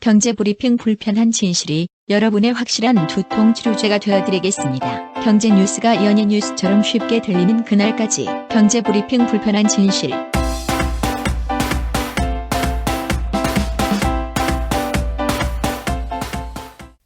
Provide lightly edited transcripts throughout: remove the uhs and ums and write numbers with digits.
경제브리핑 불편한 진실이 여러분의 확실한 두통 치료제가 되어드리겠습니다. 경제 뉴스가 연예 뉴스처럼 쉽게 들리는 그날까지 경제브리핑 불편한 진실.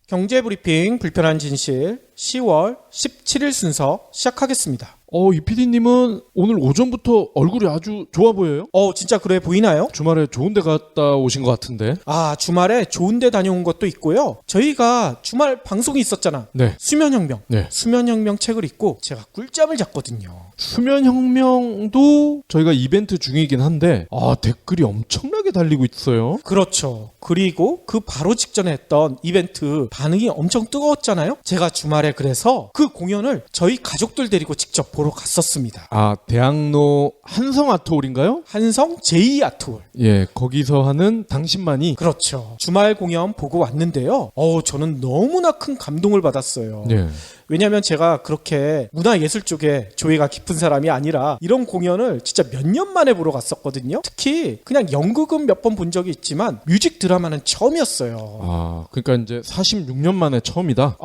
경제브리핑 불편한 진실 10월 17일 순서 시작하겠습니다. 이 PD님은 오늘 오전부터 얼굴이 아주 좋아 보여요? 진짜 그래 보이나요? 주말에 좋은 데 갔다 오신 것 같은데. 주말에 좋은 데 다녀온 것도 있고요. 저희가 주말 방송이 있었잖아. 네. 수면혁명. 네. 수면혁명 책을 읽고 제가 꿀잠을 잤거든요. 수면혁명도 저희가 이벤트 중이긴 한데 댓글이 엄청나게 달리고 있어요. 그렇죠. 그리고 그 바로 직전에 했던 이벤트 반응이 엄청 뜨거웠잖아요. 제가 주말에 그래서 그 공연을 저희 가족들 데리고 직접 보러 갔었습니다. 대학로 한성 아트홀인가요? 한성 제2아트홀. 예, 거기서 하는 당신만이. 그렇죠. 주말 공연 보고 왔는데요. 저는 너무나 큰 감동을 받았어요. 예. 왜냐하면 제가 그렇게 문화예술 쪽에 조예가 깊은 사람이 아니라 이런 공연을 진짜 몇 년 만에 보러 갔었거든요. 특히 그냥 연극은 몇 번 본 적이 있지만 뮤직 드라마는 처음이었어요. 그러니까 이제 46년 만에 처음이다.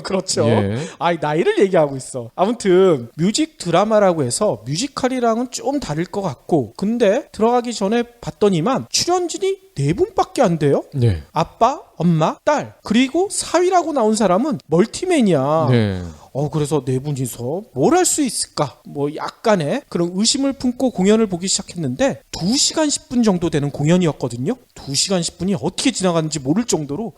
그렇죠. 예. 나이를 얘기하고 있어. 아무튼 뮤직 드라마라고 해서 뮤지컬이랑은 좀 다를 것 같고, 근데 들어가기 전에 봤더니만 출연진이 4분밖에 안 돼요. 네. 아빠, 엄마, 딸, 그리고 사위라고 나온 사람은 멀티맨이야. 네. 그래서 4분이서 뭘 할 수 있을까? 약간의 그런 의심을 품고 공연을 보기 시작했는데 2시간 10분 정도 되는 공연이었거든요. 2시간 10분이 어떻게 지나가는지 모를 정도로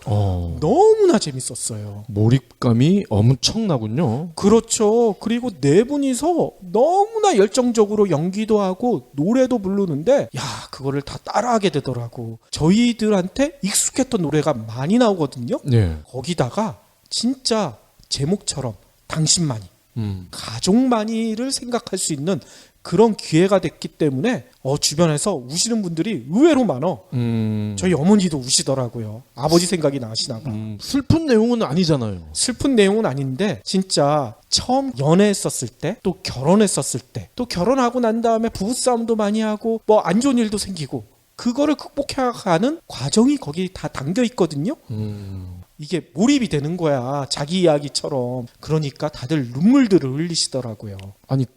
너무나 재밌었어요. 몰입감이 엄청나군요. 그렇죠. 그리고 4분이서 너무나 열정적으로 연기도 하고 노래도 부르는데 그거를 다 따라하게 되더라고. 저희들한테 익숙했던 노래가 많이 나오거든요. 네. 거기다가 진짜 제목처럼 당신만이, 가족만이를 생각할 수 있는 그런 기회가 됐기 때문에 주변에서 우시는 분들이 의외로 많아. 저희 어머니도 우시더라고요. 아버지 생각이 나시나 봐. 슬픈 내용은 아니잖아요. 슬픈 내용은 아닌데 진짜 처음 연애했었을 때, 또 결혼했었을 때, 또 결혼하고 난 다음에 부부싸움도 많이 하고 안 좋은 일도 생기고 그거를 극복해가는 과정이 거기 다 담겨 있거든요. 이게 몰입이 되는 거야. 자기 이야기처럼. 그러니까 다들 눈물들을 흘리시더라고요.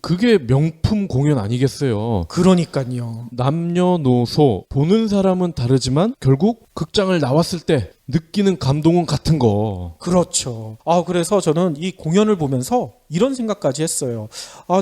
그게 명품 공연 아니겠어요. 그러니까요. 남녀노소 보는 사람은 다르지만 결국 극장을 나왔을 때 느끼는 감동은 같은 거. 그렇죠. 그래서 저는 이 공연을 보면서 이런 생각까지 했어요.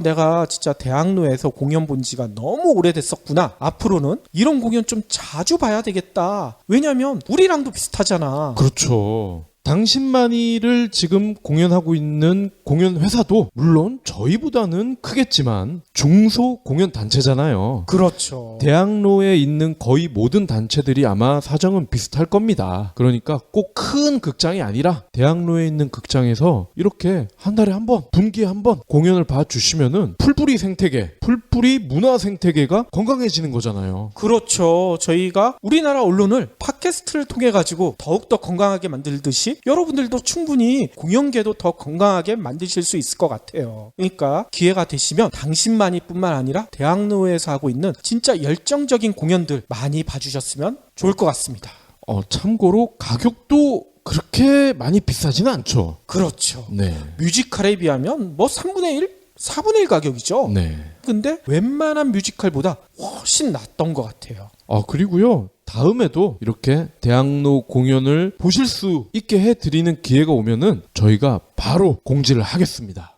내가 진짜 대학로에서 공연 본 지가 너무 오래됐었구나. 앞으로는 이런 공연 좀 자주 봐야 되겠다. 왜냐면 우리랑도 비슷하잖아. 그렇죠. 당신만이를 지금 공연하고 있는 공연 회사도 물론 저희보다는 크겠지만 중소 공연 단체잖아요. 그렇죠. 대학로에 있는 거의 모든 단체들이 아마 사정은 비슷할 겁니다. 그러니까 꼭 큰 극장이 아니라 대학로에 있는 극장에서 이렇게 한 달에 한 번, 분기에 한 번 공연을 봐주시면은 풀뿌리 생태계, 풀뿌리 문화 생태계가 건강해지는 거잖아요. 그렇죠. 저희가 우리나라 언론을 팟캐스트를 통해 가지고 더욱더 건강하게 만들듯이 여러분들도 충분히 공연계도 더 건강하게 만드실 수 있을 것 같아요. 그러니까 기회가 되시면 당신만이 뿐만 아니라 대학로에서 하고 있는 진짜 열정적인 공연들 많이 봐주셨으면 좋을 것 같습니다. 참고로 가격도 그렇게 많이 비싸지는 않죠. 그렇죠. 네. 뮤지컬에 비하면 3분의 1? 4분의 1 가격이죠. 네. 근데 웬만한 뮤지컬보다 훨씬 낫던 것 같아요. 그리고요. 다음에도 이렇게 대학로 공연을 보실 수 있게 해드리는 기회가 오면은 저희가 바로 공지를 하겠습니다.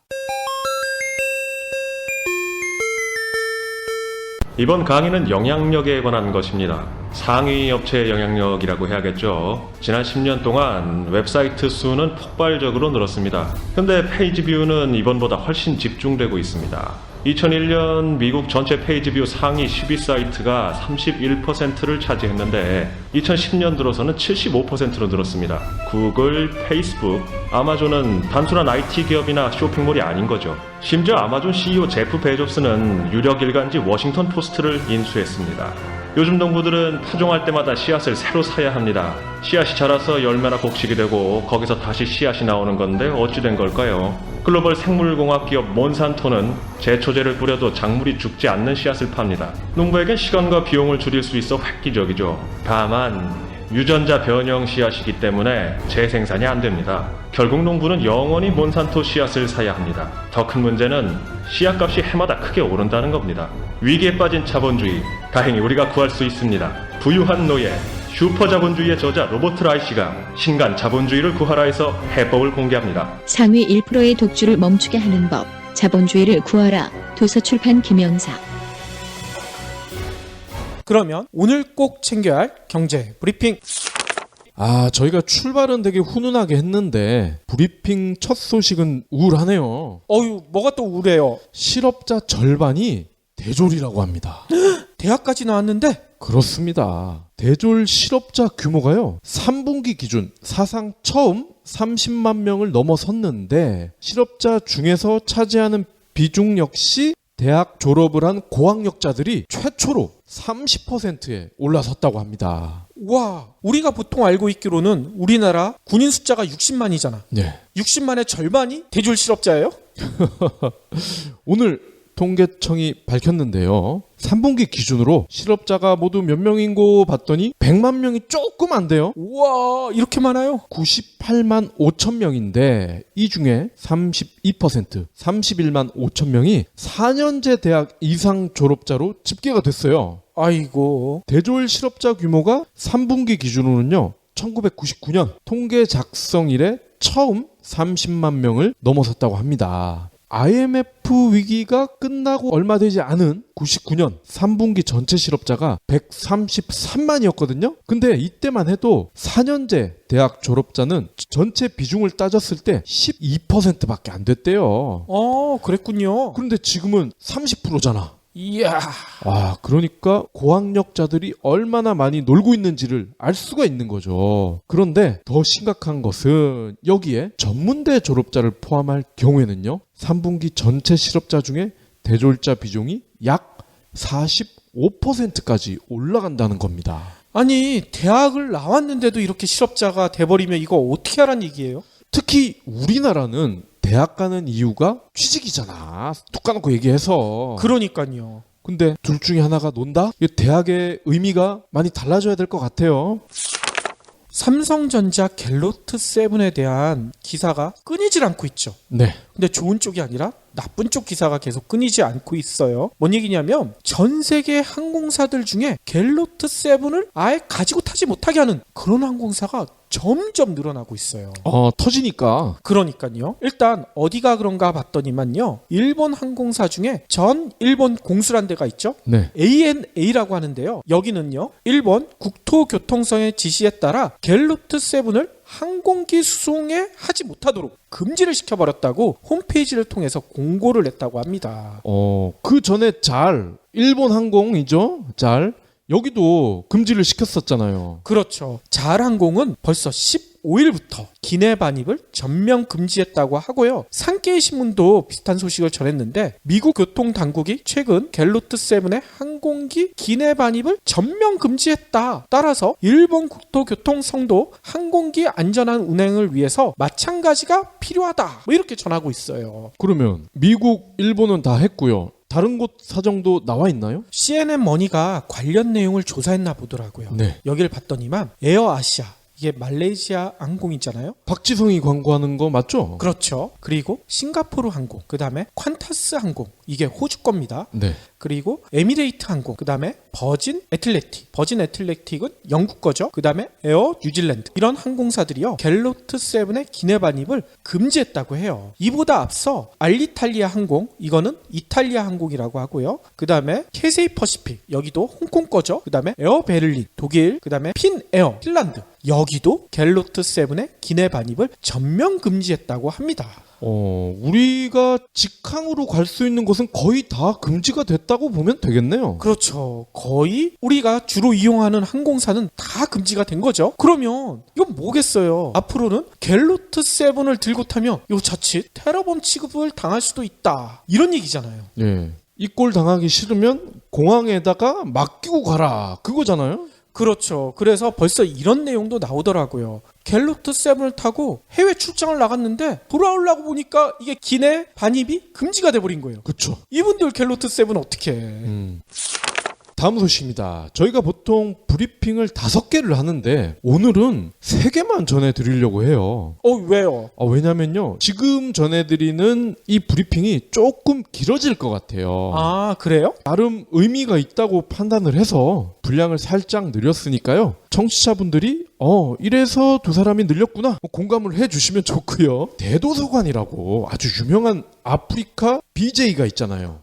이번 강의는 영향력에 관한 것입니다. 상위 업체의 영향력이라고 해야겠죠. 지난 10년 동안 웹사이트 수는 폭발적으로 늘었습니다. 근데 페이지 뷰는 이번보다 훨씬 집중되고 있습니다. 2001년 미국 전체 페이지 뷰 상위 10위 사이트가 31%를 차지했는데 2010년 들어서는 75%로 늘었습니다. 구글, 페이스북, 아마존은 단순한 IT 기업이나 쇼핑몰이 아닌 거죠. 심지어 아마존 CEO 제프 베조스는 유력 일간지 워싱턴 포스트를 인수했습니다. 요즘 농부들은 파종할 때마다 씨앗을 새로 사야 합니다. 씨앗이 자라서 열매나 곡식이 되고 거기서 다시 씨앗이 나오는 건데 어찌 된 걸까요? 글로벌 생물공학 기업 몬산토는 제초제를 뿌려도 작물이 죽지 않는 씨앗을 팝니다. 농부에겐 시간과 비용을 줄일 수 있어 획기적이죠. 다만 유전자 변형 씨앗이기 때문에 재생산이 안 됩니다. 결국 농부는 영원히 몬산토 씨앗을 사야 합니다. 더 큰 문제는 씨앗값이 해마다 크게 오른다는 겁니다. 위기에 빠진 자본주의, 다행히 우리가 구할 수 있습니다. 부유한 노예, 슈퍼 자본주의의 저자 로버트 라이시가 신간 자본주의를 구하라에서 해법을 공개합니다. 상위 1%의 독주를 멈추게 하는 법, 자본주의를 구하라. 도서출판 김영사. 그러면 오늘 꼭 챙겨야 할 경제 브리핑. 저희가 출발은 되게 훈훈하게 했는데 브리핑 첫 소식은 우울하네요. 어휴, 뭐가 또 우울해요. 실업자 절반이 대졸이라고 합니다. 대학까지 나왔는데 그렇습니다. 대졸 실업자 규모가요, 3분기 기준 사상 처음 30만 명을 넘어섰는데 실업자 중에서 차지하는 비중 역시 대학 졸업을 한 고학력자들이 최초로 30%에 올라섰다고 합니다. 와, 우리가 보통 알고 있기로는 우리나라 군인 숫자가 60만이잖아. 네. 60만의 절반이 대졸 실업자예요? 오늘 통계청이 밝혔는데요. 3분기 기준으로 실업자가 모두 몇 명인고 봤더니 100만 명이 조금 안 돼요. 우와, 이렇게 많아요? 98만 5천 명인데 이 중에 32%, 31만 5천 명이 4년제 대학 이상 졸업자로 집계가 됐어요. 아이고. 대졸 실업자 규모가 3분기 기준으로는요, 1999년 통계 작성 이래 처음 30만 명을 넘어섰다고 합니다. IMF 위기가 끝나고 얼마 되지 않은 99년 3분기 전체 실업자가 133만이었거든요. 근데 이때만 해도 4년제 대학 졸업자는 전체 비중을 따졌을 때 12%밖에 안 됐대요. 그랬군요. 그런데 지금은 30%잖아. 이야. 그러니까 고학력자들이 얼마나 많이 놀고 있는지를 알 수가 있는 거죠. 그런데 더 심각한 것은 여기에 전문대 졸업자를 포함할 경우에는요, 3분기 전체 실업자 중에 대졸자 비중이 약 45%까지 올라간다는 겁니다. 아니, 대학을 나왔는데도 이렇게 실업자가 돼버리면 이거 어떻게 하란 얘기예요? 특히 우리나라는 대학 가는 이유가 취직이잖아. 뚝 까놓고 얘기해서. 그러니까요. 근데 둘 중에 하나가 논다? 이 대학의 의미가 많이 달라져야 될 것 같아요. 삼성전자 갤로트 세븐에 대한 기사가 끊이질 않고 있죠. 네. 근데 좋은 쪽이 아니라 나쁜 쪽 기사가 계속 끊이지 않고 있어요. 뭔 얘기냐면 전 세계 항공사들 중에 갤로트 세븐을 아예 가지고 타지 못하게 하는 그런 항공사가 점점 늘어나고 있어요. 터지니까. 그러니까요. 일단 어디가 그런가 봤더니만요, 일본 항공사 중에 전 일본 공수란 데가 있죠. 네. ANA라고 하는데요. 여기는요, 일본 국토교통성의 지시에 따라 갤로트 세븐을 항공기 수송에 하지 못하도록 금지를 시켜버렸다고 홈페이지를 통해서 공고를 냈다고 합니다. 그 전에 일본 항공이죠. 여기도 금지를 시켰었잖아요. 그렇죠. 잘항공은 벌써 15일부터 기내 반입을 전면 금지했다고 하고요. 산케이 신문도 비슷한 소식을 전했는데 미국 교통당국이 최근 갤로트 세븐의 항공기 기내 반입을 전면 금지했다. 따라서 일본 국토교통성도 항공기 안전한 운행을 위해서 마찬가지가 필요하다. 이렇게 전하고 있어요. 그러면 미국, 일본은 다 했고요. 다른 곳 사정도 나와 있나요? CNN 머니가 관련 내용을 조사했나 보더라고요. 네. 여기를 봤더니만 에어아시아, 이게 말레이시아 항공 있잖아요. 박지성이 광고하는 거 맞죠? 그렇죠. 그리고 싱가포르 항공, 그 다음에 퀀타스 항공, 이게 호주 겁니다. 네. 그리고 에미레이트 항공, 그 다음에 버진 애틀랜틱, 버진 애틀랜틱은 영국 거죠. 그 다음에 에어 뉴질랜드, 이런 항공사들이요, 갤로트 세븐의 기내 반입을 금지했다고 해요. 이보다 앞서 알리탈리아 항공, 이거는 이탈리아 항공이라고 하고요. 그 다음에 캐세이 퍼시픽, 여기도 홍콩 거죠. 그 다음에 에어 베를린, 독일, 그 다음에 핀 에어, 핀란드, 여기도 갤로트 세븐의 기내 반입을 전면 금지했다고 합니다. 우리가 직항으로 갈 수 있는 곳은 거의 다 금지가 됐다고 보면 되겠네요. 그렇죠. 거의 우리가 주로 이용하는 항공사는 다 금지가 된 거죠. 그러면 이건 뭐겠어요? 앞으로는 갤로트 세븐을 들고 타면 요 자칫 테러범 취급을 당할 수도 있다. 이런 얘기잖아요. 네. 이 꼴 당하기 싫으면 공항에다가 맡기고 가라. 그거잖아요. 그렇죠. 그래서 벌써 이런 내용도 나오더라고요. 갤로트 세븐을 타고 해외 출장을 나갔는데 돌아오려고 보니까 이게 기내 반입이 금지가 돼버린 거예요. 그쵸. 이분들 갤로트 세븐 어떻게 해? 다음 소식입니다. 저희가 보통 브리핑을 5개를 하는데 오늘은 3개만 전해드리려고 해요. 왜요? 왜냐면요. 지금 전해드리는 이 브리핑이 조금 길어질 것 같아요. 아, 그래요? 나름 의미가 있다고 판단을 해서 분량을 살짝 늘렸으니까요. 청취자분들이 이래서 두 사람이 늘렸구나 공감을 해주시면 좋고요. 대도서관이라고 아주 유명한 아프리카 BJ가 있잖아요.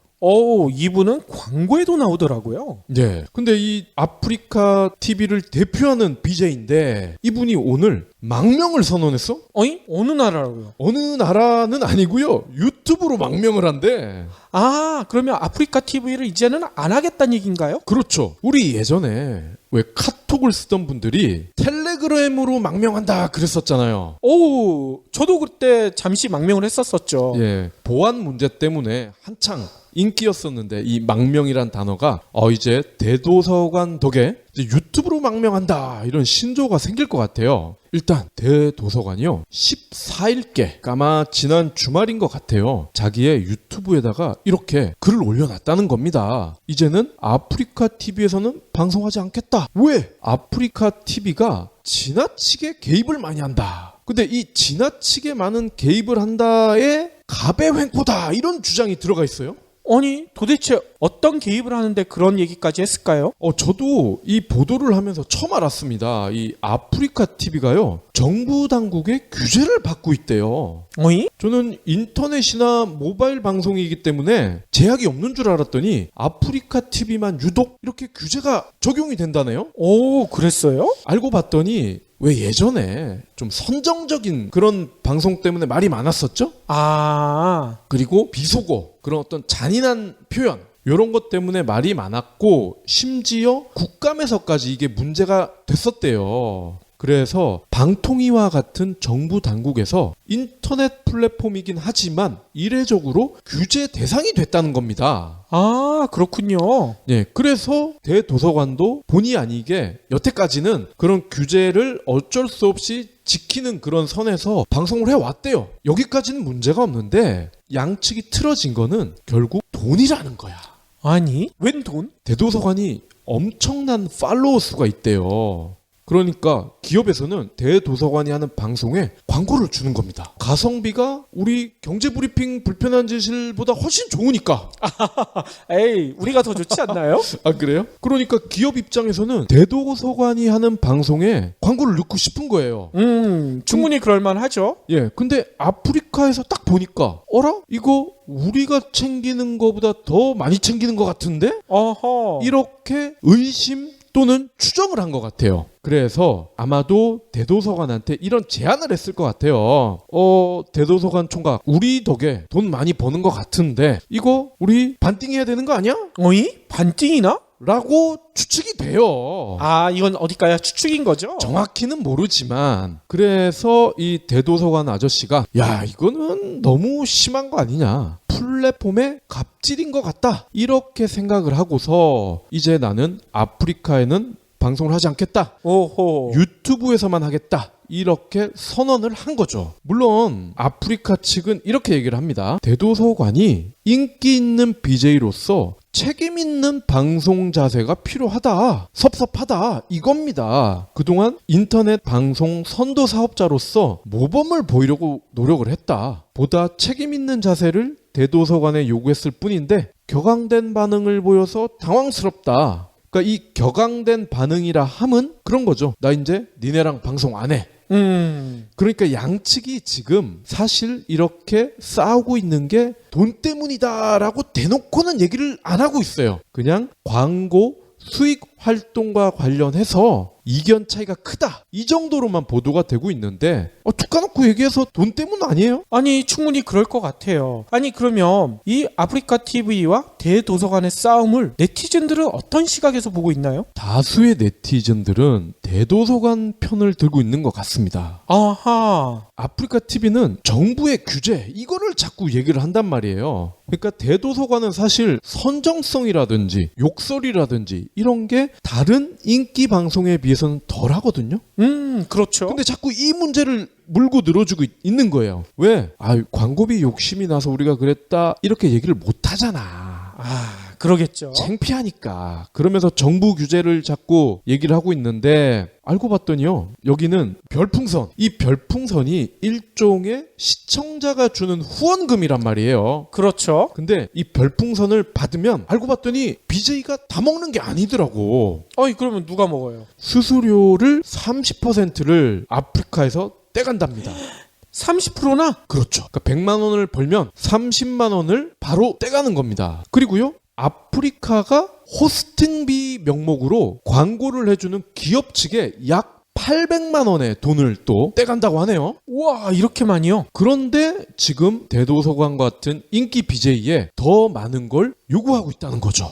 이분은 광고에도 나오더라고요. 네. 근데 이 아프리카 TV를 대표하는 BJ인데 이분이 오늘 망명을 선언했어? 어느 나라로요? 어느 나라는 아니고요. 유튜브로 망명을 한대. 아, 그러면 아프리카 TV를 이제는 안 하겠다는 얘기인가요? 그렇죠. 우리 예전에 왜 카톡을 쓰던 분들이 텔레그램으로 망명한다 그랬었잖아요. 저도 그때 잠시 망명을 했었었죠. 예. 보안 문제 때문에 한창 인기였었는데 이 망명이란 단어가 이제 대도서관 덕에 이제 유튜브로 망명한다 이런 신조어가 생길 것 같아요. 일단 대도서관이요 14일께 아마 지난 주말인 것 같아요. 자기의 유튜브에다가 이렇게 글을 올려놨다는 겁니다. 이제는 아프리카 TV에서는 방송하지 않겠다. 왜? 아프리카 TV가 지나치게 개입을 많이 한다. 근데 이 지나치게 많은 개입을 한다에 갑의 횡포다 이런 주장이 들어가 있어요. 아니, 도대체 어떤 개입을 하는데 그런 얘기까지 했을까요? 저도 이 보도를 하면서 처음 알았습니다. 이 아프리카 TV가요 정부 당국의 규제를 받고 있대요. 저는 인터넷이나 모바일 방송이기 때문에 제약이 없는 줄 알았더니 아프리카 TV만 유독 이렇게 규제가 적용이 된다네요. 그랬어요? 알고 봤더니 왜 예전에 좀 선정적인 그런 방송 때문에 말이 많았었죠? 그리고 비속어, 그런 어떤 잔인한 표현 이런 것 때문에 말이 많았고 심지어 국감에서까지 이게 문제가 됐었대요. 그래서 방통위와 같은 정부 당국에서 인터넷 플랫폼이긴 하지만 이례적으로 규제 대상이 됐다는 겁니다. 그렇군요. 예, 그래서 대도서관도 본의 아니게 여태까지는 그런 규제를 어쩔 수 없이 지키는 그런 선에서 방송을 해왔대요. 여기까지는 문제가 없는데 양측이 틀어진 거는 결국 돈이라는 거야. 아니, 웬 돈? 대도서관이 엄청난 팔로워 수가 있대요. 그러니까 기업에서는 대도서관이 하는 방송에 광고를 주는 겁니다. 가성비가 우리 경제브리핑 불편한 진실보다 훨씬 좋으니까. 우리가 더 좋지 않나요? 그래요? 그러니까 기업 입장에서는 대도서관이 하는 방송에 광고를 넣고 싶은 거예요. 충분히 그럴만 하죠. 예, 근데 아프리카에서 딱 보니까 이거 우리가 챙기는 것보다 더 많이 챙기는 것 같은데? 이렇게 의심 또는 추정을 한 것 같아요. 그래서 아마도 대도서관한테 이런 제안을 했을 것 같아요. 대도서관 총각 우리 덕에 돈 많이 버는 것 같은데 이거 우리 반띵해야 되는 거 아니야? 반띵이나? 라고 추측이 돼요. 이건 어딜까요? 추측인 거죠? 정확히는 모르지만 그래서 이 대도서관 아저씨가 이거는 너무 심한 거 아니냐, 플랫폼의 갑질인 것 같다 이렇게 생각을 하고서 이제 나는 아프리카에는 방송을 하지 않겠다, 유튜브에서만 하겠다 이렇게 선언을 한 거죠. 물론 아프리카 측은 이렇게 얘기를 합니다. 대도서관이 인기 있는 BJ로서 책임 있는 방송 자세가 필요하다, 섭섭하다 이겁니다. 그동안 인터넷 방송 선도 사업자로서 모범을 보이려고 노력을 했다. 보다 책임 있는 자세를 대도서관에 요구했을 뿐인데 격앙된 반응을 보여서 당황스럽다. 그러니까 이 격앙된 반응이라 함은 그런 거죠. 나 이제 니네랑 방송 안 해. 그러니까 양측이 지금 사실 이렇게 싸우고 있는 게 돈 때문이다라고 대놓고는 얘기를 안 하고 있어요. 그냥 광고 수익 활동과 관련해서 이견 차이가 크다 이 정도로만 보도가 되고 있는데 툭 까놓고 얘기해서 돈 때문 아니에요? 아니, 충분히 그럴 것 같아요. 아니, 그러면 이 아프리카 TV와 대도서관의 싸움을 네티즌들은 어떤 시각에서 보고 있나요? 다수의 네티즌들은 대도서관 편을 들고 있는 것 같습니다. 아프리카 TV는 정부의 규제 이거를 자꾸 얘기를 한단 말이에요. 그러니까 대도서관은 사실 선정성이라든지 욕설이라든지 이런 게 다른 인기 방송에 비해서는 덜 하거든요. 그렇죠. 근데 자꾸 이 문제를 물고 늘어주고 있는 거예요. 왜? 광고비 욕심이 나서 우리가 그랬다 이렇게 얘기를 못 하잖아. 그러겠죠. 창피하니까. 그러면서 정부 규제를 자꾸 얘기를 하고 있는데 알고 봤더니요. 여기는 별풍선. 이 별풍선이 일종의 시청자가 주는 후원금이란 말이에요. 그렇죠. 근데 이 별풍선을 받으면 알고 봤더니 BJ가 다 먹는 게 아니더라고. 그러면 누가 먹어요? 수수료를 30%를 아프리카에서 떼간답니다. 30%나? 그렇죠. 그러니까 100만 원을 벌면 30만 원을 바로 떼가는 겁니다. 그리고요. 아프리카가 호스팅비 명목으로 광고를 해주는 기업 측에 약 800만 원의 돈을 또 떼간다고 하네요. 우와, 이렇게 많이요? 그런데 지금 대도서관 같은 인기 BJ에 더 많은 걸 요구하고 있다는 거죠.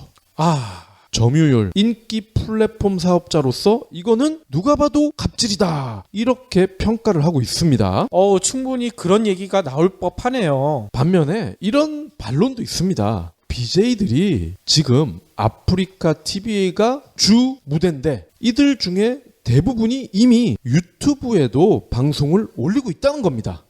점유율, 인기 플랫폼 사업자로서 이거는 누가 봐도 갑질이다. 이렇게 평가를 하고 있습니다. 충분히 그런 얘기가 나올 법하네요. 반면에 이런 반론도 있습니다. BJ들이 지금 아프리카 TV가 주 무대인데 이들 중에 대부분이 이미 유튜브에도 방송을 올리고 있다는 겁니다.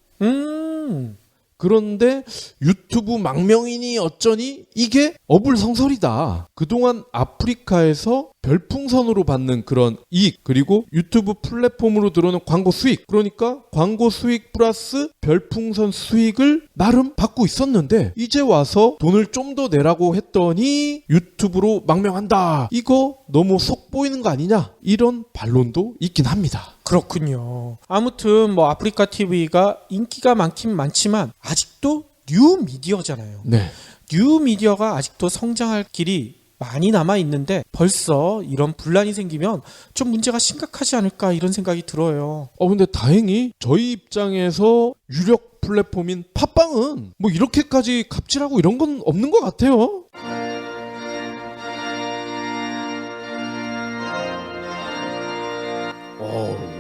그런데 유튜브 망명이니 어쩌니 이게 어불성설이다. 그동안 아프리카에서 별풍선으로 받는 그런 이익 그리고 유튜브 플랫폼으로 들어오는 광고 수익 그러니까 광고 수익 플러스 별풍선 수익을 나름 받고 있었는데 이제 와서 돈을 좀 더 내라고 했더니 유튜브로 망명한다. 이거 너무 속 보이는 거 아니냐? 이런 반론도 있긴 합니다. 그렇군요. 아무튼 아프리카 TV가 인기가 많긴 많지만 아직도 뉴 미디어잖아요. 네. 뉴 미디어가 아직도 성장할 길이 많이 남아 있는데 벌써 이런 분란이 생기면 좀 문제가 심각하지 않을까 이런 생각이 들어요. 근데 다행히 저희 입장에서 유력 플랫폼인 팟빵은 이렇게까지 갑질하고 이런 건 없는 것 같아요.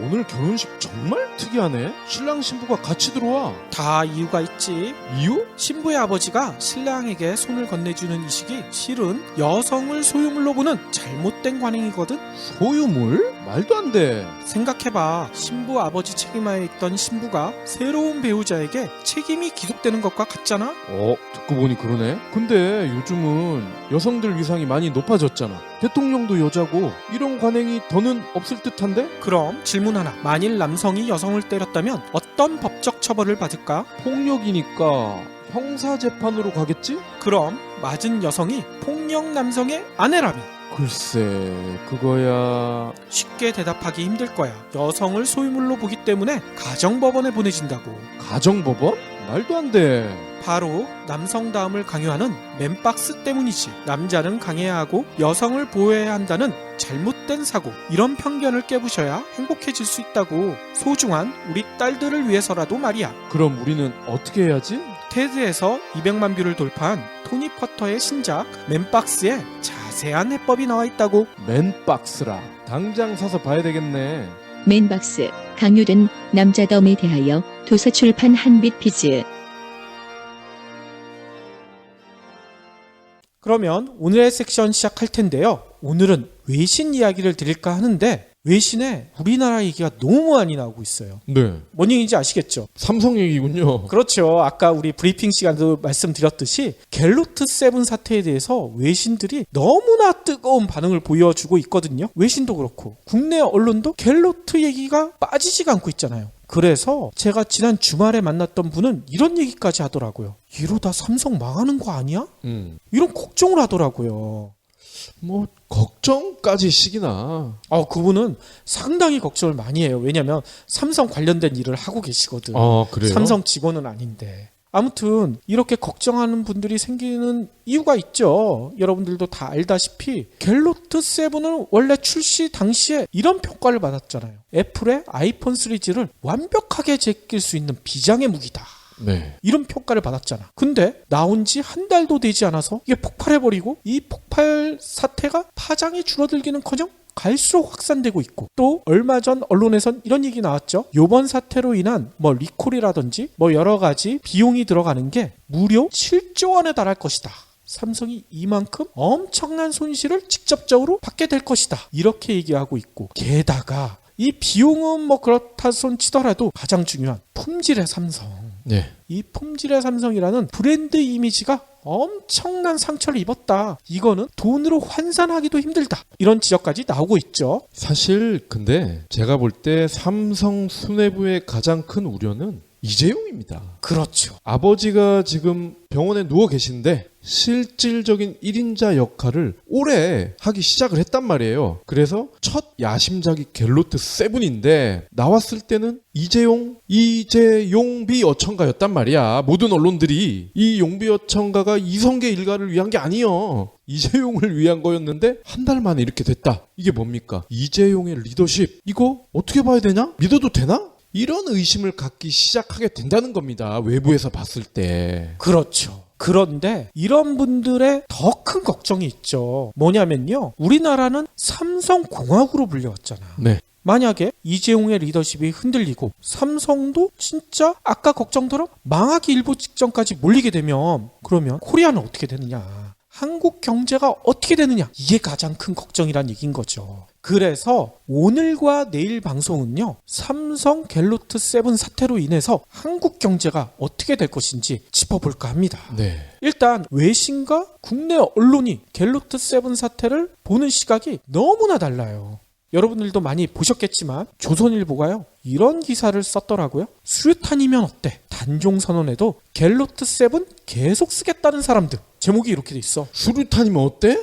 오늘 결혼식 정말 특이하네. 신랑 신부가 같이 들어와. 다 이유가 있지. 이유? 신부의 아버지가 신랑에게 손을 건네주는 이 시기 실은 여성을 소유물로 보는 잘못된 관행이거든. 소유물? 말도 안 돼. 생각해봐. 신부 아버지 책임하에 있던 신부가 새로운 배우자에게 책임이 기속되는 것과 같잖아. 듣고 보니 그러네. 근데 요즘은 여성들 위상이 많이 높아졌잖아. 대통령도 여자고 이런 관행이 더는 없을 듯한데? 그럼 질문 하나. 만일 남성이 여성을 때렸다면 어떤 법적 처벌을 받을까? 폭력이니까 형사재판으로 가겠지? 그럼 맞은 여성이 폭력 남성의 아내라면? 글쎄, 그거야... 쉽게 대답하기 힘들 거야. 여성을 소유물로 보기 때문에 가정법원에 보내진다고. 가정법원? 말도 안 돼. 바로 남성다움을 강요하는 맨박스 때문이지. 남자는 강해야 하고 여성을 보호해야 한다는 잘못된 사고. 이런 편견을 깨부셔야 행복해질 수 있다고. 소중한 우리 딸들을 위해서라도 말이야. 그럼 우리는 어떻게 해야지? 테드에서 200만 뷰를 돌파한 토니 퍼터의 신작 맨박스에 자세한 해법이 나와 있다고. 맨박스라. 당장 사서 봐야 되겠네. 맨박스, 강요된 남자다움에 대하여 도서출판 한빛비즈. 그러면 오늘의 섹션 시작할 텐데요. 오늘은 외신 이야기를 드릴까 하는데 외신에 우리나라 얘기가 너무 많이 나오고 있어요. 네. 뭔 얘기인지 아시겠죠? 삼성 얘기군요. 그렇죠. 아까 우리 브리핑 시간도 말씀드렸듯이 갤로트 7 사태에 대해서 외신들이 너무나 뜨거운 반응을 보여주고 있거든요. 외신도 그렇고 국내 언론도 갤로트 얘기가 빠지지가 않고 있잖아요. 그래서 제가 지난 주말에 만났던 분은 이런 얘기까지 하더라고요. 이러다 삼성 망하는 거 아니야? 이런 걱정을 하더라고요. 걱정까지 시기나. 그분은 상당히 걱정을 많이 해요. 왜냐면 삼성 관련된 일을 하고 계시거든. 그래요? 삼성 직원은 아닌데. 아무튼 이렇게 걱정하는 분들이 생기는 이유가 있죠. 여러분들도 다 알다시피 갤로트 7은 원래 출시 당시에 이런 평가를 받았잖아요. 애플의 아이폰 시리즈를 완벽하게 제낄 수 있는 비장의 무기다. 네. 이런 평가를 받았잖아. 근데 나온 지 한 달도 되지 않아서 이게 폭발해버리고 이 폭발 사태가 파장이 줄어들기는커녕 갈수록 확산되고 있고, 또 얼마 전 언론에선 이런 얘기 나왔죠. 요번 사태로 인한 리콜이라든지 여러 가지 비용이 들어가는 게 무려 7조 원에 달할 것이다. 삼성이 이만큼 엄청난 손실을 직접적으로 받게 될 것이다. 이렇게 얘기하고 있고, 게다가 이 비용은 그렇다 손 치더라도 가장 중요한 품질의 삼성. 네. 이 품질의 삼성이라는 브랜드 이미지가 엄청난 상처를 입었다. 이거는 돈으로 환산하기도 힘들다. 이런 지적까지 나오고 있죠. 사실 근데 제가 볼 때 삼성 수뇌부의 가장 큰 우려는 이재용입니다. 그렇죠. 아버지가 지금 병원에 누워 계신데 실질적인 1인자 역할을 올해 하기 시작을 했단 말이에요. 그래서 첫 야심작이 갤로트 7인데 나왔을 때는 이재용비 어천가였단 말이야. 모든 언론들이 이 용비 어천가가 이성계 일가를 위한 게 아니요. 이재용을 위한 거였는데 한 달 만에 이렇게 됐다. 이게 뭡니까? 이재용의 리더십 이거 어떻게 봐야 되냐? 믿어도 되나? 이런 의심을 갖기 시작하게 된다는 겁니다. 외부에서 봤을 때. 그렇죠. 그런데 이런 분들의 더 큰 걱정이 있죠. 뭐냐면요. 우리나라는 삼성공화국으로 불려왔잖아. 네. 만약에 이재용의 리더십이 흔들리고 삼성도 진짜 아까 걱정처럼 망하기 일보 직전까지 몰리게 되면 그러면 코리아는 어떻게 되느냐. 한국 경제가 어떻게 되느냐. 이게 가장 큰 걱정이란 얘기인 거죠. 그래서 오늘과 내일 방송은요. 삼성 갤로트 7 사태로 인해서 한국 경제가 어떻게 될 것인지 짚어볼까 합니다. 네. 일단 외신과 국내 언론이 갤로트 7 사태를 보는 시각이 너무나 달라요. 여러분들도 많이 보셨겠지만 조선일보가요. 이런 기사를 썼더라고요. 수류탄이면 어때? 단종 선언에도 갤로트 7 계속 쓰겠다는 사람들. 제목이 이렇게 돼 있어. 수류탄이면 어때?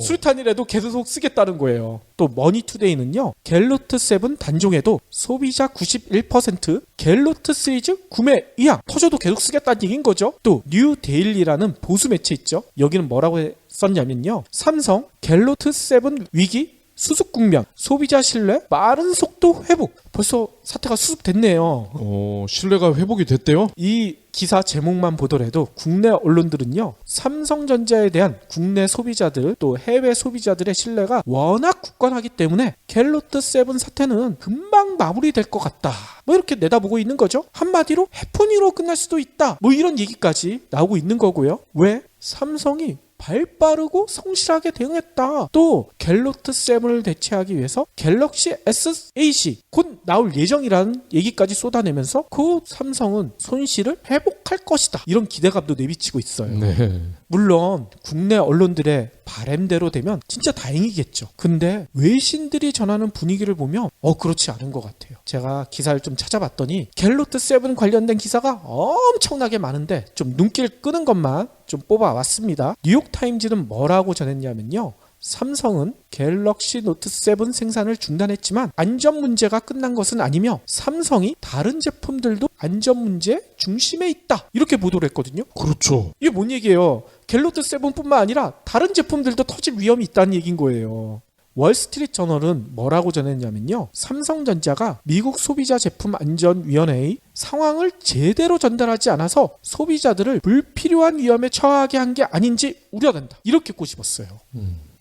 수류탄이라도 계속 쓰겠다는 거예요. 또 머니투데이는요. 갤로트 7 단종에도 소비자 91% 갤로트 시리즈 구매 이하 터져도 계속 쓰겠다는 얘기인 거죠. 또 뉴데일리라는 보수 매체 있죠. 여기는 뭐라고 썼냐면요. 삼성 갤로트 7 위기 수습 국면, 소비자 신뢰, 빠른 속도 회복. 벌써 사태가 수습됐네요. 신뢰가 회복이 됐대요? 이 기사 제목만 보더라도 국내 언론들은요. 삼성전자에 대한 국내 소비자들 또 해외 소비자들의 신뢰가 워낙 굳건하기 때문에 갤로트 7 사태는 금방 마무리될 것 같다. 뭐 이렇게 내다보고 있는 거죠. 한마디로 해프닝으로 끝날 수도 있다. 뭐 이런 얘기까지 나오고 있는 거고요. 왜? 삼성이 발빠르고 성실하게 대응했다. 또 갤로트 7을 대체하기 위해서 갤럭시 S8이 곧 나올 예정이라는 얘기까지 쏟아내면서 그 삼성은 손실을 회복할 것이다. 이런 기대감도 내비치고 있어요. 네. 물론 국내 언론들의 바램대로 되면 진짜 다행이겠죠. 근데 외신들이 전하는 분위기를 보면 그렇지 않은 것 같아요. 제가 기사를 좀 찾아봤더니 갤로트 7 관련된 기사가 엄청나게 많은데 좀 눈길 끄는 것만 좀 뽑아왔습니다. 뉴욕타임즈는 뭐라고 전했냐면요. 삼성은 갤럭시 노트 7 생산을 중단했지만 안전 문제가 끝난 것은 아니며 삼성이 다른 제품들도 안전 문제 중심에 있다. 이렇게 보도를 했거든요. 그렇죠. 이게 뭔 얘기예요? 갤로트 7뿐만 아니라 다른 제품들도 터질 위험이 있다는 얘기인 거예요. 월스트리트 저널은 뭐라고 전했냐면요. 삼성전자가 미국 소비자 제품 안전위원회의 상황을 제대로 전달하지 않아서 소비자들을 불필요한 위험에 처하게 한 게 아닌지 우려된다. 이렇게 꼬집었어요.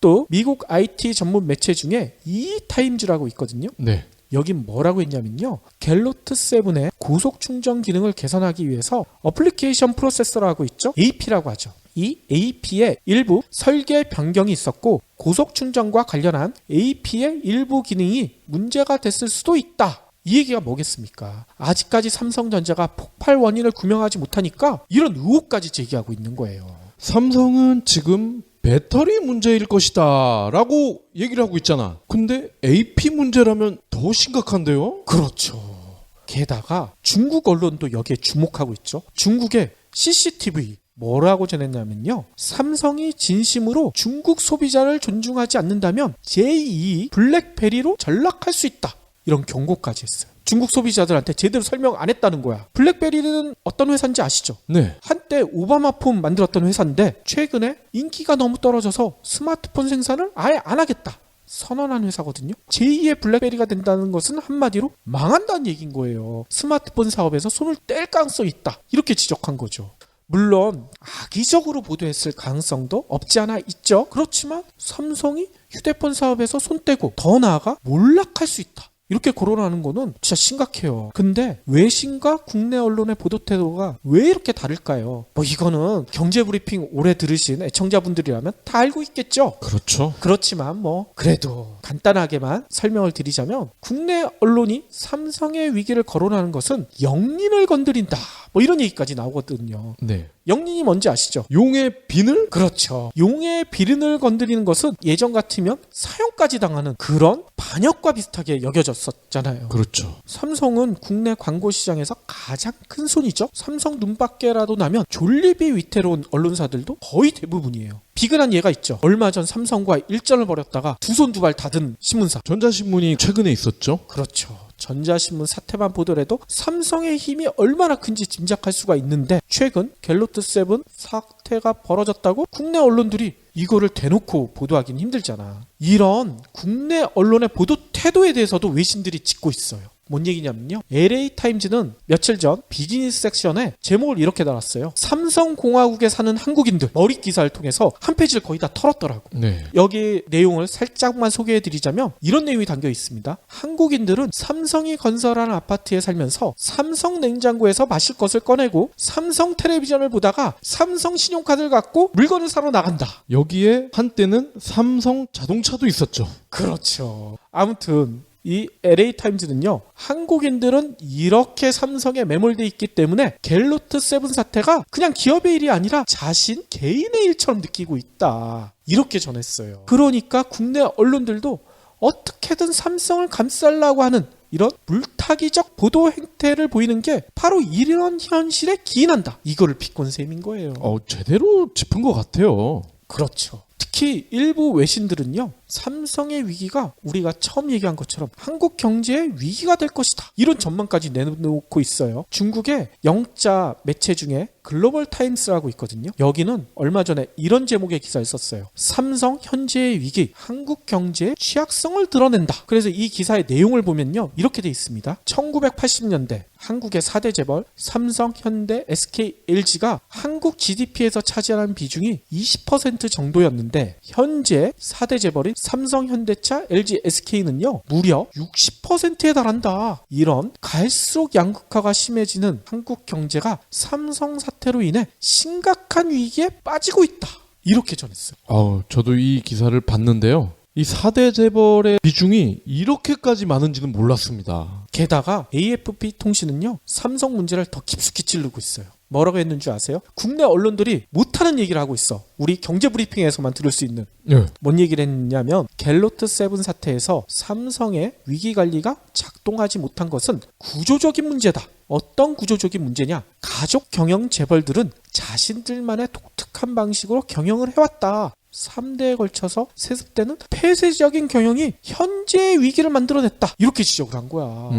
또 미국 IT 전문 매체 중에 이타임즈라고 있거든요. 네. 여긴 뭐라고 했냐면요. 갤로트 7의 고속 충전 기능을 개선하기 위해서 어플리케이션 프로세서라고 있죠. AP라고 하죠. 이 AP의 일부 설계 변경이 있었고 고속 충전과 관련한 AP의 일부 기능이 문제가 됐을 수도 있다. 이 얘기가 뭐겠습니까? 아직까지 삼성전자가 폭발 원인을 규명하지 못하니까 이런 의혹까지 제기하고 있는 거예요. 삼성은 지금 배터리 문제일 것이다 라고 얘기를 하고 있잖아. 근데 AP 문제라면 더 심각한데요? 그렇죠. 게다가 중국 언론도 여기에 주목하고 있죠. 중국의 CCTV 뭐라고 전했냐면요. 삼성이 진심으로 중국 소비자를 존중하지 않는다면 제2 블랙베리로 전락할 수 있다. 이런 경고까지 했어요. 중국 소비자들한테 제대로 설명 안 했다는 거야. 블랙베리는 어떤 회사인지 아시죠? 네. 한때 오바마 폰 만들었던 회사인데 최근에 인기가 너무 떨어져서 스마트폰 생산을 아예 안 하겠다. 선언한 회사거든요. 제2의 블랙베리가 된다는 것은 한마디로 망한다는 얘기인 거예요. 스마트폰 사업에서 손을 뗄 가능성이 있다. 이렇게 지적한 거죠. 물론 악의적으로 보도했을 가능성도 없지 않아 있죠. 그렇지만 삼성이 휴대폰 사업에서 손 떼고 더 나아가 몰락할 수 있다. 이렇게 거론하는 거는 진짜 심각해요. 근데 외신과 국내 언론의 보도 태도가 왜 이렇게 다를까요? 뭐 이거는 경제브리핑 오래 들으신 애청자분들이라면 다 알고 있겠죠. 그렇죠. 그렇지만 뭐 그래도 간단하게만 설명을 드리자면 국내 언론이 삼성의 위기를 거론하는 것은 영린을 건드린다. 뭐 이런 얘기까지 나오거든요. 네. 영린이 뭔지 아시죠? 용의 비늘? 그렇죠. 용의 비른을 건드리는 것은 예전 같으면 사형까지 당하는 그런 반역과 비슷하게 여겨졌었잖아요. 그렇죠. 삼성은 국내 광고 시장에서 가장 큰 손이죠. 삼성 눈밖에라도 나면 존립이 위태로운 언론사들도 거의 대부분이에요. 비근한 예가 있죠. 얼마 전 삼성과 일전을 벌였다가 두 손 두 발 다 든 신문사. 전자신문이 최근에 있었죠. 그렇죠. 전자신문 사태만 보더라도 삼성의 힘이 얼마나 큰지 짐작할 수가 있는데 최근 갤로트 세븐 사태가 벌어졌다고 국내 언론들이 이거를 대놓고 보도하기는 힘들잖아. 이런 국내 언론의 보도 태도에 대해서도 외신들이 짚고 있어요. 뭔 얘기냐면요. LA타임즈는 며칠 전 비즈니스 섹션에 제목을 이렇게 달았어요. 삼성공화국에 사는 한국인들 머릿 기사를 통해서 한 페이지를 거의 다 털었더라고. 네. 여기 내용을 살짝만 소개해드리자면 이런 내용이 담겨 있습니다. 한국인들은 삼성이 건설한 아파트에 살면서 삼성 냉장고에서 마실 것을 꺼내고 삼성 텔레비전을 보다가 삼성 신용카드를 갖고 물건을 사러 나간다. 여기에 한때는 삼성 자동차도 있었죠. 그렇죠. 아무튼 이 LA타임즈는요. 한국인들은 이렇게 삼성에 매몰돼 있기 때문에 갤로트 세븐 사태가 그냥 기업의 일이 아니라 자신 개인의 일처럼 느끼고 있다. 이렇게 전했어요. 그러니까 국내 언론들도 어떻게든 삼성을 감싸려고 하는 이런 물타기적 보도 행태를 보이는 게 바로 이런 현실에 기인한다. 이거를 비꼰 셈인 거예요. 제대로 짚은 것 같아요. 그렇죠. 특히 일부 외신들은요. 삼성의 위기가 우리가 처음 얘기한 것처럼 한국 경제의 위기가 될 것이다. 이런 전망까지 내놓고 있어요. 중국의 영자 매체 중에 글로벌 타임스라고 있거든요. 여기는 얼마 전에 이런 제목의 기사를 썼어요. 삼성 현재의 위기, 한국 경제의 취약성을 드러낸다. 그래서 이 기사의 내용을 보면요. 이렇게 돼 있습니다. 1980년대 한국의 4대 재벌 삼성, 현대, SK, LG가 한국 GDP에서 차지하는 비중이 20% 정도였는데 현재 4대 재벌인 삼성, 현대차, LG, SK는요. 무려 60%에 달한다. 이런 갈수록 양극화가 심해지는 한국 경제가 삼성 사태로 인해 심각한 위기에 빠지고 있다. 이렇게 전했어요. 저도 이 기사를 봤는데요. 이 4대 재벌의 비중이 이렇게까지 많은지는 몰랐습니다. 게다가 AFP 통신은요. 삼성 문제를 더 깊숙이 찌르고 있어요. 뭐라고 했는 줄 아세요? 국내 언론들이 못하는 얘기를 하고 있어. 우리 경제브리핑에서만 들을 수 있는. 네. 뭔 얘기를 했냐면 갤로트 세븐 사태에서 삼성의 위기관리가 작동하지 못한 것은 구조적인 문제다. 어떤 구조적인 문제냐? 가족 경영 재벌들은 자신들만의 독특한 방식으로 경영을 해왔다. 3대에 걸쳐서 세습되는 폐쇄적인 경영이 현재의 위기를 만들어냈다. 이렇게 지적을 한 거야.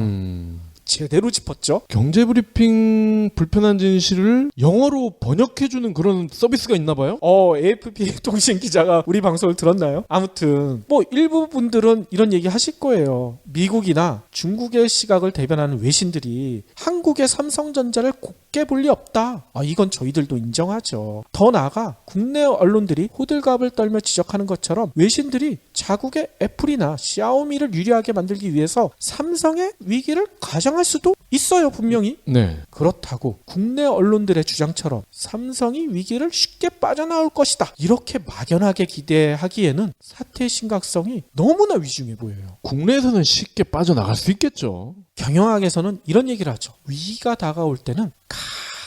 제대로 짚었죠? 경제브리핑 불편한 진실을 영어로 번역해주는 그런 서비스가 있나 봐요? AFP 통신 기자가 우리 방송을 들었나요? 아무튼 뭐 일부 분들은 이런 얘기 하실 거예요. 미국이나 중국의 시각을 대변하는 외신들이 한국의 삼성전자를 곱게 볼 리 없다. 이건 저희들도 인정하죠. 더 나아가 국내 언론들이 호들갑을 떨며 지적하는 것처럼 외신들이 자국의 애플이나 샤오미를 유리하게 만들기 위해서 삼성의 위기를 가정할 수도 있어요. 분명히. 네. 그렇다고 국내 언론들의 주장처럼 삼성이 위기를 쉽게 빠져나올 것이다. 이렇게 막연하게 기대하기에는 사태의 심각성이 너무나 위중해 보여요. 국내에서는 쉽게 빠져나갈 수 있겠죠. 경영학에서는 이런 얘기를 하죠. 위기가 다가올 때는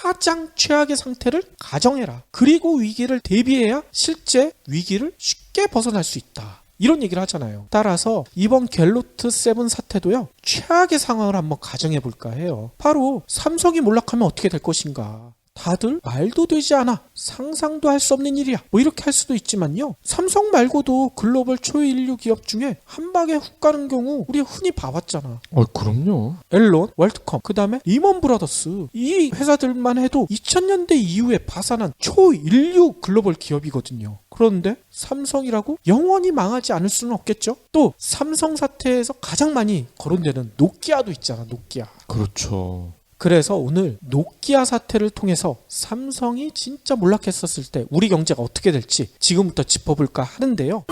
가장 최악의 상태를 가정해라. 그리고 위기를 대비해야 실제 위기를 쉽게 벗어날 수 있다. 이런 얘기를 하잖아요. 따라서 이번 갤로트 세븐 사태도요. 최악의 상황을 한번 가정해 볼까 해요. 바로 삼성이 몰락하면 어떻게 될 것인가. 다들 말도 되지 않아. 상상도 할 수 없는 일이야. 뭐 이렇게 할 수도 있지만요. 삼성 말고도 글로벌 초인류 기업 중에 한 방에 훅 가는 경우 우리 흔히 봐왔잖아. 그럼요. 앨런, 월드컴, 그 다음에 리먼 브라더스. 이 회사들만 해도 2000년대 이후에 파산한 초인류 글로벌 기업이거든요. 그런데 삼성이라고 영원히 망하지 않을 수는 없겠죠. 또 삼성 사태에서 가장 많이 거론되는 노키아도 있잖아. 노키아. 그렇죠. 그래서 오늘 노키아 사태를 통해서 삼성이 진짜 몰락했었을 때 우리 경제가 어떻게 될지 지금부터 짚어볼까 하는데요.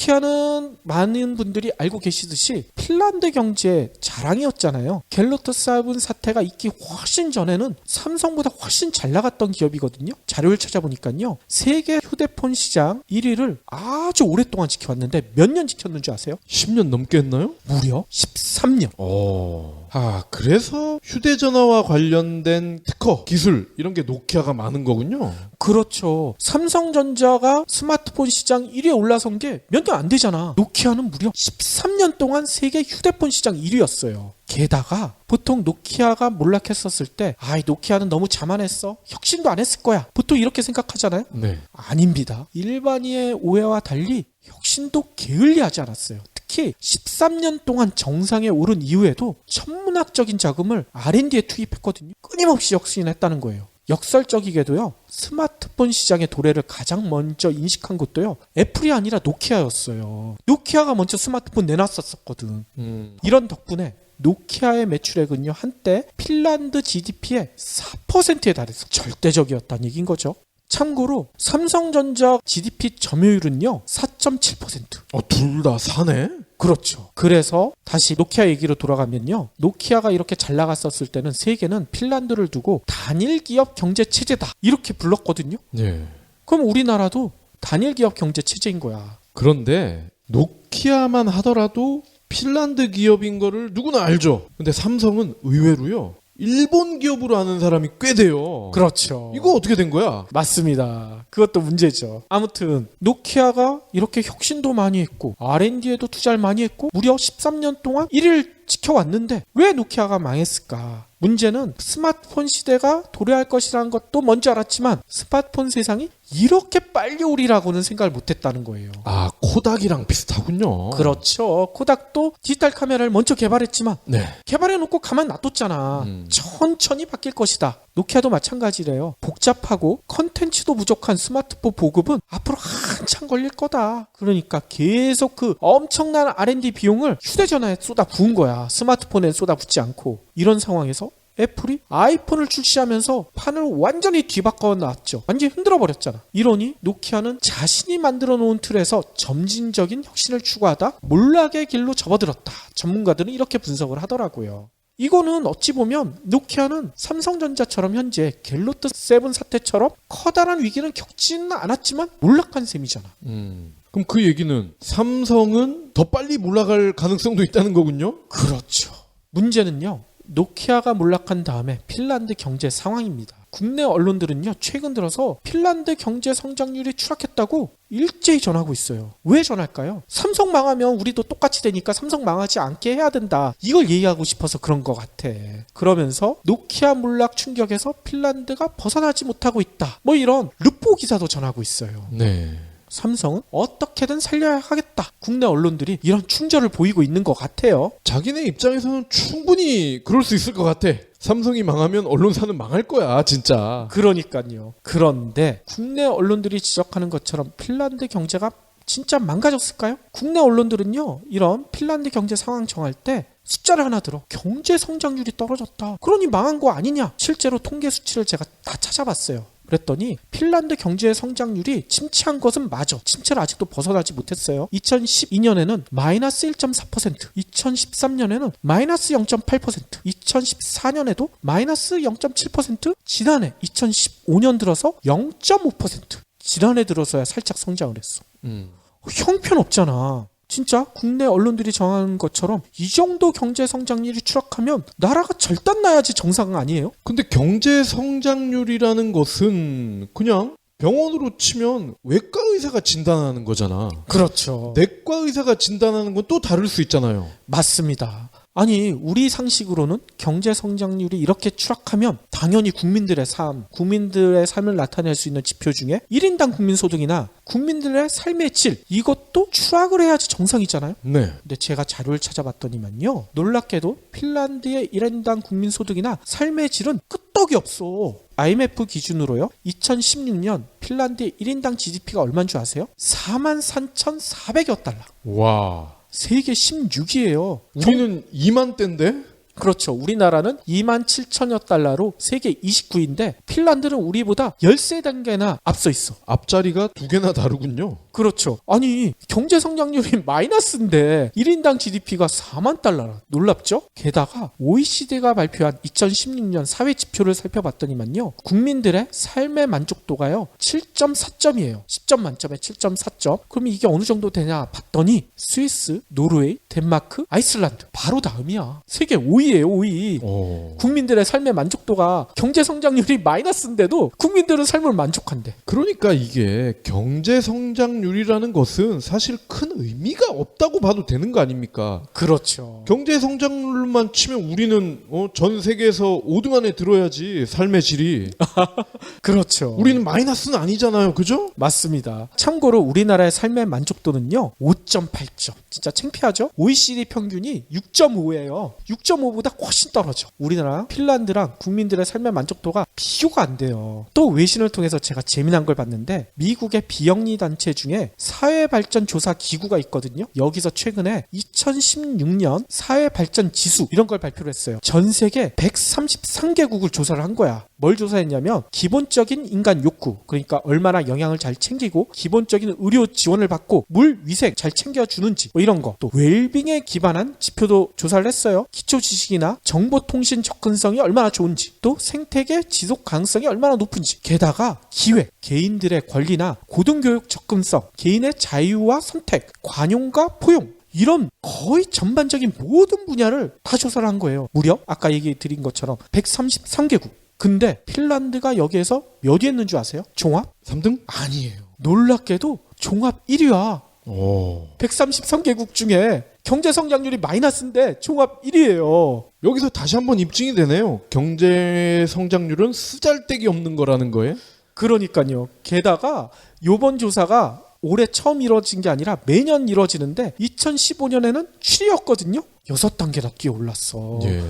노키아는 많은 분들이 알고 계시듯이 핀란드 경제의 자랑이었잖아요. 갤로트 세븐 사태가 있기 훨씬 전에는 삼성보다 훨씬 잘 나갔던 기업이거든요. 자료를 찾아보니까요. 세계 휴대폰 시장 1위를 아주 오랫동안 지켜왔는데 몇 년 지켰는 줄 아세요? 10년 넘게 했나요? 무려 13년. 그래서 휴대전화와 관련된 특허, 기술 이런 게 노키아가 많은 거군요. 그렇죠. 삼성전자가 스마트폰 시장 1위에 올라선 게 몇 년 안 되잖아. 노키아는 무려 13년 동안 세계 휴대폰 시장 1위였어요. 게다가 보통 노키아가 몰락했었을 때 노키아는 너무 자만했어. 혁신도 안 했을 거야. 보통 이렇게 생각하잖아요. 네. 아닙니다. 일반인의 오해와 달리 혁신도 게을리하지 않았어요. 특히 13년 동안 정상에 오른 이후에도 천문학적인 자금을 R&D에 투입했거든요. 끊임없이 혁신했다는 거예요. 역설적이게도요. 스마트폰 시장의 도래를 가장 먼저 인식한 것도요. 애플이 아니라 노키아였어요. 노키아가 먼저 스마트폰 내놨었거든. 이런 덕분에 노키아의 매출액은요. 한때 핀란드 GDP의 4%에 달해서 절대적이었다는 얘기인 거죠. 참고로 삼성전자 GDP 점유율은요. 4.7%. 둘 다 사네? 그렇죠. 그래서 다시 노키아 얘기로 돌아가면요. 노키아가 이렇게 잘 나갔었을 때는 세계는 핀란드를 두고 단일 기업 경제 체제다. 이렇게 불렀거든요. 네. 그럼 우리나라도 단일 기업 경제 체제인 거야. 그런데 노키아만 하더라도 핀란드 기업인 거를 누구나 알죠. 근데 삼성은 의외로요. 일본 기업으로 아는 사람이 꽤 돼요. 그렇죠. 이거 어떻게 된 거야? 맞습니다. 그것도 문제죠. 아무튼 노키아가 이렇게 혁신도 많이 했고 R&D에도 투자를 많이 했고 무려 13년 동안 1위를 지켜왔는데 왜 노키아가 망했을까? 문제는 스마트폰 시대가 도래할 것이라는 것도 먼저 알았지만 스마트폰 세상이 이렇게 빨리 오리라고는 생각을 못했다는 거예요. 코닥이랑 비슷하군요. 그렇죠. 코닥도 디지털 카메라를 먼저 개발했지만 네. 개발해놓고 가만 놔뒀잖아. 천천히 바뀔 것이다. 노키아도 마찬가지래요. 복잡하고 컨텐츠도 부족한 스마트폰 보급은 앞으로 한참 걸릴 거다. 그러니까 계속 그 엄청난 R&D 비용을 휴대전화에 쏟아 부은 거야. 스마트폰에 쏟아 붓지 않고. 이런 상황에서 애플이 아이폰을 출시하면서 판을 완전히 뒤바꿔 놨죠. 완전히 흔들어 버렸잖아. 이러니 노키아는 자신이 만들어 놓은 틀에서 점진적인 혁신을 추구하다 몰락의 길로 접어들었다. 전문가들은 이렇게 분석을 하더라고요. 이거는 어찌 보면 노키아는 삼성전자처럼 현재 갤로트 세븐 사태처럼 커다란 위기는 겪지는 않았지만 몰락한 셈이잖아. 그럼 그 얘기는 삼성은 더 빨리 몰락할 가능성도 있다는 거군요? 그렇죠. 문제는요. 노키아가 몰락한 다음에 핀란드 경제 상황입니다. 국내 언론들은요. 최근 들어서 핀란드 경제 성장률이 추락했다고 일제히 전하고 있어요. 왜 전할까요? 삼성 망하면 우리도 똑같이 되니까 삼성 망하지 않게 해야 된다. 이걸 얘기하고 싶어서 그런 것 같아. 그러면서 노키아 몰락 충격에서 핀란드가 벗어나지 못하고 있다. 이런 르포 기사도 전하고 있어요. 네. 삼성은 어떻게든 살려야 하겠다. 국내 언론들이 이런 충절을 보이고 있는 것 같아요. 자기네 입장에서는 충분히 그럴 수 있을 것 같아. 삼성이 망하면 언론사는 망할 거야, 진짜. 그러니까요. 그런데 국내 언론들이 지적하는 것처럼 핀란드 경제가 진짜 망가졌을까요? 국내 언론들은요. 이런 핀란드 경제 상황 정할 때 숫자를 하나 들어. 경제 성장률이 떨어졌다. 그러니 망한 거 아니냐? 실제로 통계 수치를 제가 다 찾아봤어요. 그랬더니 핀란드 경제의 성장률이 침체한 것은 맞아. 침체를 아직도 벗어나지 못했어요. 2012년에는 마이너스 1.4%, 2013년에는 마이너스 0.8%, 2014년에도 마이너스 0.7%, 지난해 2015년 들어서 0.5%. 지난해 들어서야 살짝 성장을 했어. 형편없잖아. 진짜 국내 언론들이 정하는 것처럼 이 정도 경제 성장률이 추락하면 나라가 절단나야지 정상 아니에요? 근데 경제 성장률이라는 것은 그냥 병원으로 치면 외과 의사가 진단하는 거잖아. 그렇죠. 내과 의사가 진단하는 건 또 다를 수 있잖아요. 맞습니다. 아니 우리 상식으로는 경제 성장률이 이렇게 추락하면 당연히 국민들의 삶을 나타낼 수 있는 지표 중에 1인당 국민소득이나 국민들의 삶의 질 이것도 추락을 해야지 정상이잖아요. 네. 근데 제가 자료를 찾아봤더니만요. 놀랍게도 핀란드의 1인당 국민소득이나 삶의 질은 끄떡이 없어. IMF 기준으로요. 2016년 핀란드의 1인당 GDP가 얼마인 줄 아세요? 43,400여 달러. 와. 세계 16위예요. 우리는 2만 대인데? 그렇죠. 우리나라는 27,000여 달러로 세계 29위인데 핀란드는 우리보다 13단계나 앞서 있어. 앞자리가 두 개나 다르군요. 그렇죠. 아니 경제 성장률이 마이너스인데 1인당 GDP가 4만 달러라. 놀랍죠? 게다가 OECD가 발표한 2016년 사회 지표를 살펴봤더니만요. 국민들의 삶의 만족도가요. 7.4점이에요. 10점 만점에 7.4점. 그럼 이게 어느 정도 되냐 봤더니 스위스, 노르웨이, 덴마크, 아이슬란드 바로 다음이야. 세계 5위예요. 5위. 국민들의 삶의 만족도가 경제 성장률이 마이너스인데도 국민들은 삶을 만족한대. 그러니까 이게 경제 성장률이라는 것은 사실 큰 의미가 없다고 봐도 되는 거 아닙니까? 그렇죠. 경제 성장률만 치면 우리는 전 세계에서 5등 안에 들어야지 삶의 질이. 그렇죠. 우리는 마이너스는 아니잖아요. 그죠? 맞습니다. 참고로 우리나라의 삶의 만족도는요. 5.8점. 진짜 창피하죠? OECD 평균이 6.5예요. 6.5보다 훨씬 떨어져. 우리나라, 핀란드랑 국민들의 삶의 만족도가 비교가 안 돼요. 또 외신을 통해서 제가 재미난 걸 봤는데 미국의 비영리 단체 중에 사회발전조사 기구가 있거든요. 여기서 최근에 2016년 사회발전 지수 이런 걸 발표를 했어요. 전 세계 133개국을 조사를 한 거야. 뭘 조사했냐면 기본적인 인간 욕구, 그러니까 얼마나 영양을 잘 챙기고 기본적인 의료 지원을 받고 물, 위생 잘 챙겨주는지 뭐 이런 거. 또 웰빙에 기반한 지표도 조사를 했어요. 기초 지식이나 정보통신 접근성이 얼마나 좋은지, 또 생태계 지속 가능성이 얼마나 높은지, 게다가 기회, 개인들의 권리나 고등교육 접근성, 개인의 자유와 선택, 관용과 포용, 이런 거의 전반적인 모든 분야를 다 조사를 한 거예요. 무려 아까 얘기 드린 것처럼 133개국. 근데 핀란드가 여기에서 몇 위 했는 줄 아세요? 종합? 3등? 아니에요. 놀랍게도 종합 1위야. 오. 133개국 중에 경제 성장률이 마이너스인데 종합 1위예요. 여기서 다시 한번 입증이 되네요. 경제 성장률은 쓰잘데기 없는 거라는 거에. 그러니까요. 게다가 요번 조사가 올해 처음 이루어진 게 아니라 매년 이루어지는데 2015년에는 7위였거든요. 6단계나 뛰어 올랐어. 예.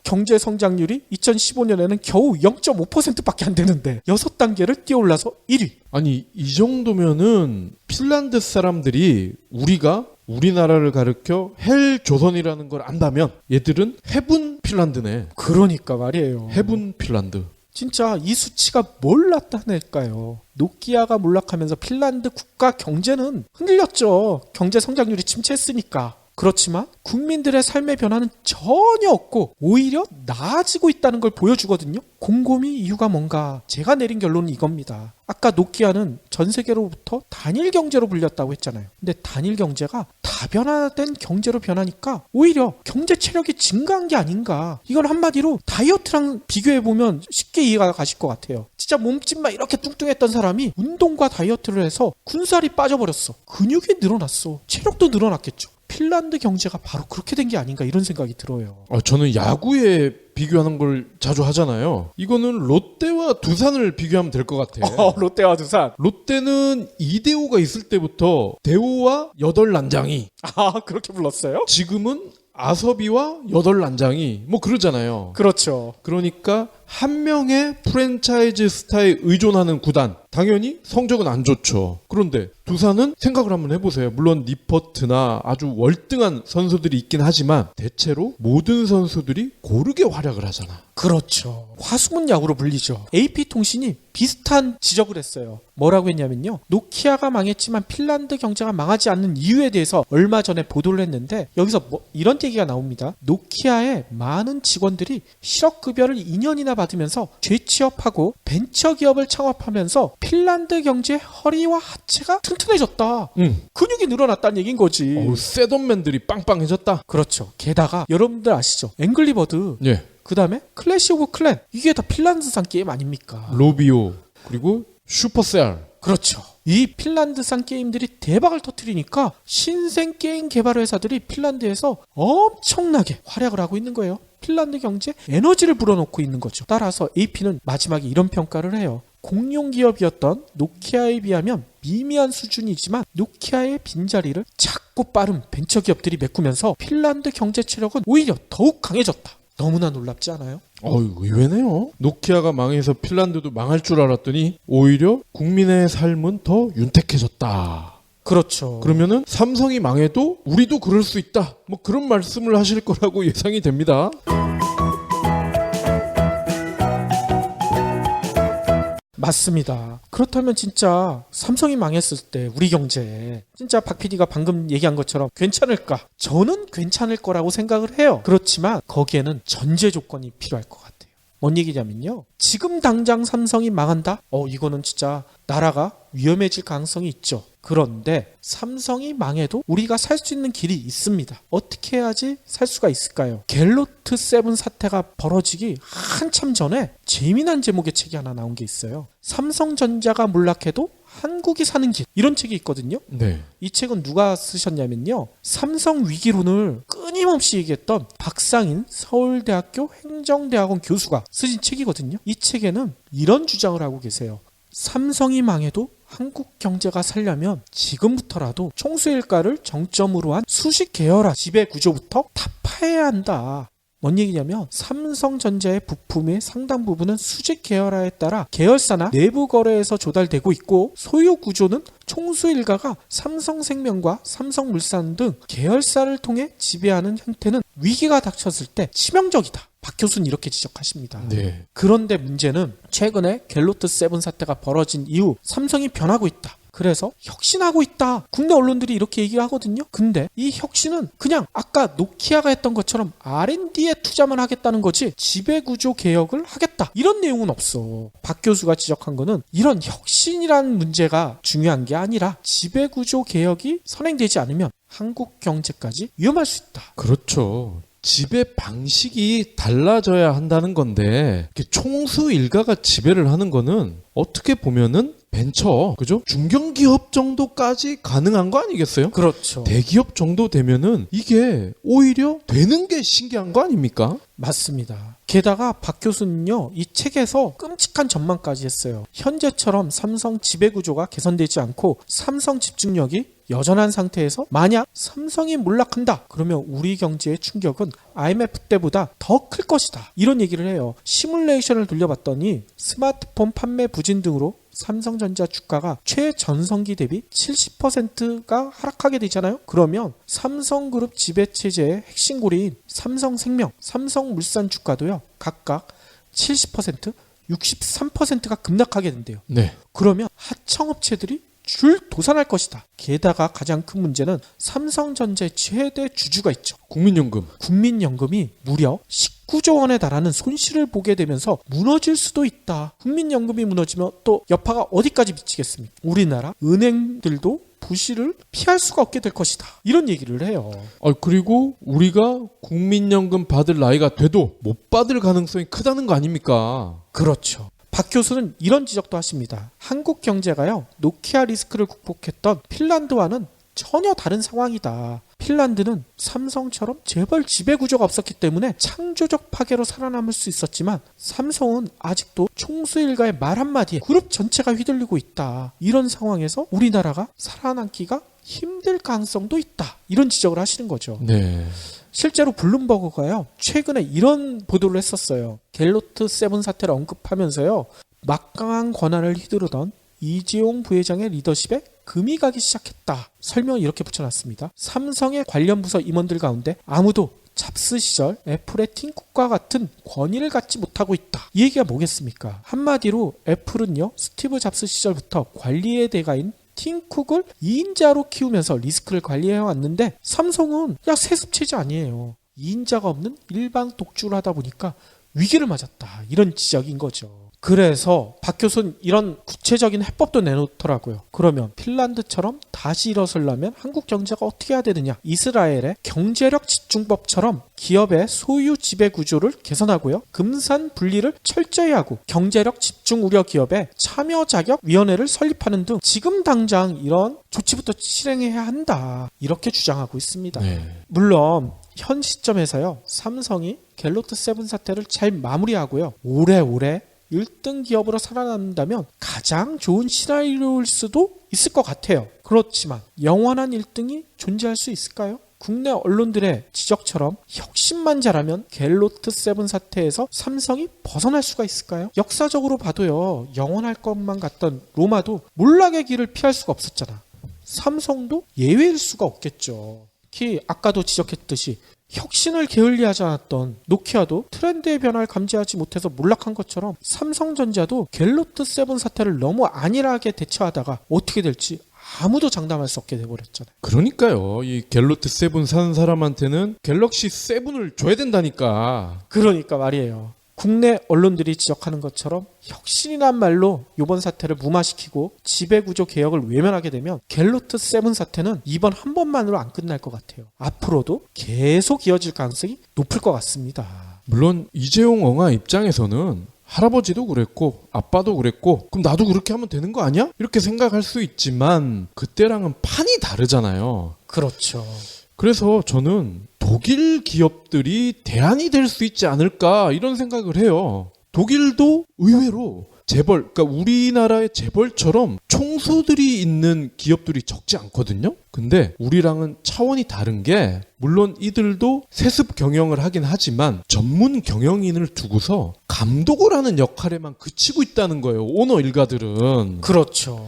경제 성장률이 2015년에는 겨우 0.5%밖에 안 되는데 6단계를 뛰어 올라서 1위. 아니 이 정도면은 핀란드 사람들이 우리가 우리나라를 가르쳐 헬 조선이라는 걸 안다면 얘들은 해분 핀란드네. 그러니까 말이에요. 해분 핀란드. 진짜 이 수치가 뭘 나타낼까요? 노키아가 몰락하면서 핀란드 국가 경제는 흔들렸죠. 경제 성장률이 침체했으니까. 그렇지만 국민들의 삶의 변화는 전혀 없고 오히려 나아지고 있다는 걸 보여주거든요. 곰곰이 이유가 뭔가 제가 내린 결론은 이겁니다. 아까 노키아는 전 세계로부터 단일 경제로 불렸다고 했잖아요. 근데 단일 경제가 다변화된 경제로 변하니까 오히려 경제 체력이 증가한 게 아닌가. 이걸 한마디로 다이어트랑 비교해보면 쉽게 이해가 가실 것 같아요. 진짜 몸집만 이렇게 뚱뚱했던 사람이 운동과 다이어트를 해서 군살이 빠져버렸어. 근육이 늘어났어. 체력도 늘어났겠죠. 핀란드 경제가 바로 그렇게 된 게 아닌가 이런 생각이 들어요. 저는 야구에 비교하는 걸 자주 하잖아요. 이거는 롯데와 두산을 비교하면 될 것 같아. 롯데와 두산. 롯데는 이대호가 있을 때부터 대호와 8난장이, 그렇게 불렀어요? 지금은 아섭이와 8난장이 뭐 그러잖아요. 그렇죠. 그러니까 한 명의 프랜차이즈 스타에 의존하는 구단, 당연히 성적은 안 좋죠. 그런데 두산은 생각을 한번 해보세요. 물론 니퍼트나 아주 월등한 선수들이 있긴 하지만 대체로 모든 선수들이 고르게 활약을 하잖아. 그렇죠. 화수분 야구로 불리죠. AP통신이 비슷한 지적을 했어요. 뭐라고 했냐면요. 노키아가 망했지만 핀란드 경제가 망하지 않는 이유에 대해서 얼마 전에 보도를 했는데 여기서 이런 얘기가 나옵니다. 노키아의 많은 직원들이 실업급여를 2년이나 받으면서 재취업하고 벤처기업을 창업하면서 핀란드 경제의 허리와 하체가 튼튼해졌다. 근육이 늘어났다는 얘기인 거지. 셋업맨들이 빵빵해졌다. 그렇죠. 게다가 여러분들 아시죠? 앵글리버드. 예. 그 다음에 클래시 오브 클랜. 이게 다 핀란드산 게임 아닙니까? 로비오 그리고 슈퍼셀. 그렇죠. 이 핀란드산 게임들이 대박을 터뜨리니까 신생 게임 개발 회사들이 핀란드에서 엄청나게 활약을 하고 있는 거예요. 핀란드 경제에 에너지를 불어넣고 있는 거죠. 따라서 AP는 마지막에 이런 평가를 해요. 공룡 기업이었던 노키아에 비하면 미미한 수준이지만 노키아의 빈자리를 작고 빠른 벤처기업들이 메꾸면서 핀란드 경제 체력은 오히려 더욱 강해졌다. 너무나 놀랍지 않아요? 의외네요. 노키아가 망해서 핀란드도 망할 줄 알았더니 오히려 국민의 삶은 더 윤택해졌다. 그렇죠. 그러면은 삼성이 망해도 우리도 그럴 수 있다. 뭐 그런 말씀을 하실 거라고 예상이 됩니다. 맞습니다. 그렇다면 진짜 삼성이 망했을 때 우리 경제 진짜 박 PD가 방금 얘기한 것처럼 괜찮을까? 저는 괜찮을 거라고 생각을 해요. 그렇지만 거기에는 전제 조건이 필요할 것 같아요. 뭔 얘기냐면요. 지금 당장 삼성이 망한다? 이거는 진짜 나라가 위험해질 가능성이 있죠. 그런데 삼성이 망해도 우리가 살 수 있는 길이 있습니다. 어떻게 해야지 살 수가 있을까요? 갤로트 세븐 사태가 벌어지기 한참 전에 재미난 제목의 책이 하나 나온 게 있어요. 삼성전자가 몰락해도 한국이 사는 길, 이런 책이 있거든요. 네. 이 책은 누가 쓰셨냐면요. 삼성 위기론을 끊임없이 얘기했던 박상인 서울대학교 행정대학원 교수가 쓰신 책이거든요. 이 책에는 이런 주장을 하고 계세요. 삼성이 망해도 한국 경제가 살려면 지금부터라도 총수일가를 정점으로 한 수식 계열화 지배 구조부터 타파해야 한다. 뭔 얘기냐면 삼성전자의 부품의 상당 부분은 수직 계열화에 따라 계열사나 내부 거래에서 조달되고 있고 소유 구조는 총수 일가가 삼성생명과 삼성물산 등 계열사를 통해 지배하는 형태는 위기가 닥쳤을 때 치명적이다. 박 교수는 이렇게 지적하십니다. 네. 그런데 문제는 최근에 갤로트 세븐 사태가 벌어진 이후 삼성이 변하고 있다. 그래서 혁신하고 있다. 국내 언론들이 이렇게 얘기하거든요. 근데 이 혁신은 그냥 아까 노키아가 했던 것처럼 R&D에 투자만 하겠다는 거지 지배구조 개혁을 하겠다. 이런 내용은 없어. 박 교수가 지적한 거는 이런 혁신이라는 문제가 중요한 게 아니라 지배구조 개혁이 선행되지 않으면 한국 경제까지 위험할 수 있다. 그렇죠. 지배 방식이 달라져야 한다는 건데 이렇게 총수 일가가 지배를 하는 거는 어떻게 보면은 벤처, 그죠? 중견기업 정도까지 가능한 거 아니겠어요? 그렇죠. 대기업 정도 되면은 이게 오히려 되는 게 신기한 거 아닙니까? 맞습니다. 게다가 박 교수는요, 이 책에서 끔찍한 전망까지 했어요. 현재처럼 삼성 지배구조가 개선되지 않고 삼성 집중력이 여전한 상태에서 만약 삼성이 몰락한다. 그러면 우리 경제의 충격은 IMF 때보다 더 클 것이다. 이런 얘기를 해요. 시뮬레이션을 돌려봤더니 스마트폰 판매 부진 등으로 삼성전자 주가가 최전성기 대비 70%가 하락하게 되잖아요. 그러면 삼성그룹 지배체제의 핵심 고리인 삼성생명, 삼성물산 주가도요. 각각 70%, 63%가 급락하게 된대요. 네. 그러면 하청업체들이 줄 도산할 것이다. 게다가 가장 큰 문제는 삼성전자의 최대 주주가 있죠. 국민연금. 국민연금이 무려 19조 원에 달하는 손실을 보게 되면서 무너질 수도 있다. 국민연금이 무너지면 또 여파가 어디까지 미치겠습니까? 우리나라 은행들도 부실을 피할 수가 없게 될 것이다. 이런 얘기를 해요. 그리고 우리가 국민연금 받을 나이가 돼도 못 받을 가능성이 크다는 거 아닙니까? 그렇죠. 박 교수는 이런 지적도 하십니다. 한국 경제가요, 노키아 리스크를 극복했던 핀란드와는 전혀 다른 상황이다. 핀란드는 삼성처럼 재벌 지배구조가 없었기 때문에 창조적 파괴로 살아남을 수 있었지만 삼성은 아직도 총수 일가의 말 한마디에 그룹 전체가 휘둘리고 있다. 이런 상황에서 우리나라가 살아남기가 힘들 가능성도 있다. 이런 지적을 하시는 거죠. 네. 실제로 블룸버그가요, 최근에 이런 보도를 했었어요. 갤로트 세븐 사태를 언급하면서요, 막강한 권한을 휘두르던 이재용 부회장의 리더십에 금이 가기 시작했다. 설명을 이렇게 붙여놨습니다. 삼성의 관련 부서 임원들 가운데 아무도 잡스 시절 애플의 팀쿡과 같은 권위를 갖지 못하고 있다. 이 얘기가 뭐겠습니까? 한마디로 애플은요, 스티브 잡스 시절부터 관리의 대가인 팀쿡을 2인자로 키우면서 리스크를 관리해왔는데 삼성은 그냥 세습체제 아니에요. 2인자가 없는 일방 독주를 하다 보니까 위기를 맞았다. 이런 지적인 거죠. 그래서 박 교수는 이런 구체적인 해법도 내놓더라고요. 그러면 핀란드처럼 다시 일어서려면 한국 경제가 어떻게 해야 되느냐. 이스라엘의 경제력 집중법처럼 기업의 소유 지배 구조를 개선하고요. 금산 분리를 철저히 하고 경제력 집중 우려 기업의 참여 자격 위원회를 설립하는 등 지금 당장 이런 조치부터 실행해야 한다. 이렇게 주장하고 있습니다. 네. 물론 현 시점에서요. 삼성이 갤로트 세븐 사태를 잘 마무리하고요. 오래오래 1등 기업으로 살아남는다면 가장 좋은 시나리오일 수도 있을 것 같아요. 그렇지만 영원한 1등이 존재할 수 있을까요? 국내 언론들의 지적처럼 혁신만 잘하면 갤로트 세븐 사태에서 삼성이 벗어날 수가 있을까요? 역사적으로 봐도요. 영원할 것만 같던 로마도 몰락의 길을 피할 수가 없었잖아. 삼성도 예외일 수가 없겠죠. 특히 아까도 지적했듯이 혁신을 게을리하지 않았던 노키아도 트렌드의 변화를 감지하지 못해서 몰락한 것처럼 삼성전자도 갤로트 7 사태를 너무 안일하게 대처하다가 어떻게 될지 아무도 장담할 수 없게 돼버렸잖아요. 그러니까요. 이 갤럭시 7 사는 사람한테는 갤럭시 7을 줘야 된다니까. 그러니까 말이에요. 국내 언론들이 지적하는 것처럼 혁신이란 말로 이번 사태를 무마시키고 지배구조 개혁을 외면하게 되면 갤로트 7 사태는 이번 한 번만으로 안 끝날 것 같아요. 앞으로도 계속 이어질 가능성이 높을 것 같습니다. 물론 이재용 엉아 입장에서는 할아버지도 그랬고 아빠도 그랬고 그럼 나도 그렇게 하면 되는 거 아니야? 이렇게 생각할 수 있지만 그때랑은 판이 다르잖아요. 그렇죠. 그래서 저는 독일 기업들이 대안이 될 수 있지 않을까 이런 생각을 해요. 독일도 의외로 재벌, 그러니까 우리나라의 재벌처럼 총수들이 있는 기업들이 적지 않거든요. 근데 우리랑은 차원이 다른 게 물론 이들도 세습 경영을 하긴 하지만 전문 경영인을 두고서 감독을 하는 역할에만 그치고 있다는 거예요. 오너 일가들은. 그렇죠.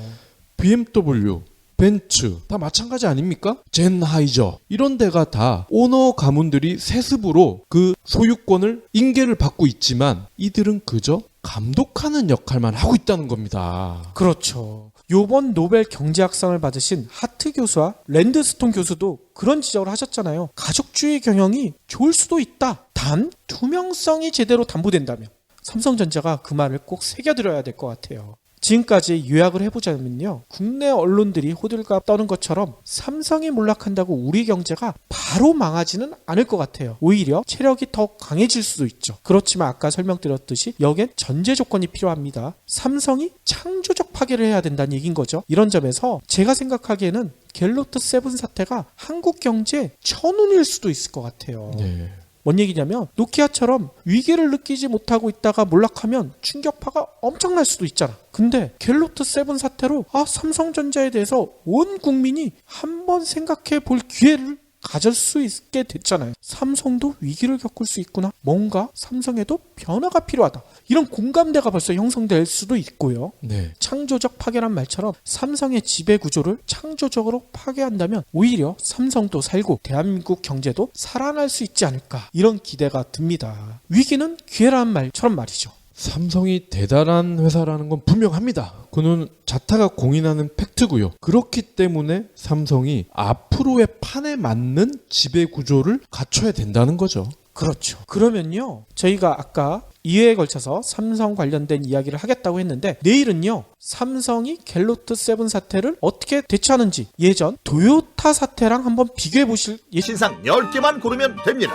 BMW, 벤츠 다 마찬가지 아닙니까? 젠하이저 이런 데가 다 오너 가문들이 세습으로 그 소유권을 인계를 받고 있지만 이들은 그저 감독하는 역할만 하고 있다는 겁니다. 그렇죠. 요번 노벨 경제학상을 받으신 하트 교수와 랜드스톤 교수도 그런 지적을 하셨잖아요. 가족주의 경영이 좋을 수도 있다. 단 투명성이 제대로 담보된다면 삼성전자가 그 말을 꼭 새겨들어야 될 것 같아요. 지금까지 요약을 해보자면요. 국내 언론들이 호들갑 떠는 것처럼 삼성이 몰락한다고 우리 경제가 바로 망하지는 않을 것 같아요. 오히려 체력이 더 강해질 수도 있죠. 그렇지만 아까 설명드렸듯이 여기엔 전제 조건이 필요합니다. 삼성이 창조적 파괴를 해야 된다는 얘기인 거죠. 이런 점에서 제가 생각하기에는 갤로트 7 사태가 한국 경제에 천운일 수도 있을 것 같아요. 네. 뭔 얘기냐면 노키아처럼 위기를 느끼지 못하고 있다가 몰락하면 충격파가 엄청날 수도 있잖아. 근데 갤로트 7 사태로 삼성전자에 대해서 온 국민이 한번 생각해 볼 기회를 가질 수 있게 됐잖아요. 삼성도 위기를 겪을 수 있구나. 뭔가 삼성에도 변화가 필요하다. 이런 공감대가 벌써 형성될 수도 있고요. 네. 창조적 파괴란 말처럼 삼성의 지배 구조를 창조적으로 파괴한다면 오히려 삼성도 살고 대한민국 경제도 살아날 수 있지 않을까. 이런 기대가 듭니다. 위기는 기회라는 말처럼 말이죠. 삼성이 대단한 회사라는 건 분명합니다. 그는 자타가 공인하는 팩트고요. 그렇기 때문에 삼성이 앞으로의 판에 맞는 지배 구조를 갖춰야 된다는 거죠. 그렇죠. 그러면요. 저희가 아까 2회에 걸쳐서 삼성 관련된 이야기를 하겠다고 했는데 내일은요. 삼성이 갤로트 7 사태를 어떻게 대처하는지 예전 도요타 사태랑 한번 비교해 보실 신상 10개만 고르면 됩니다.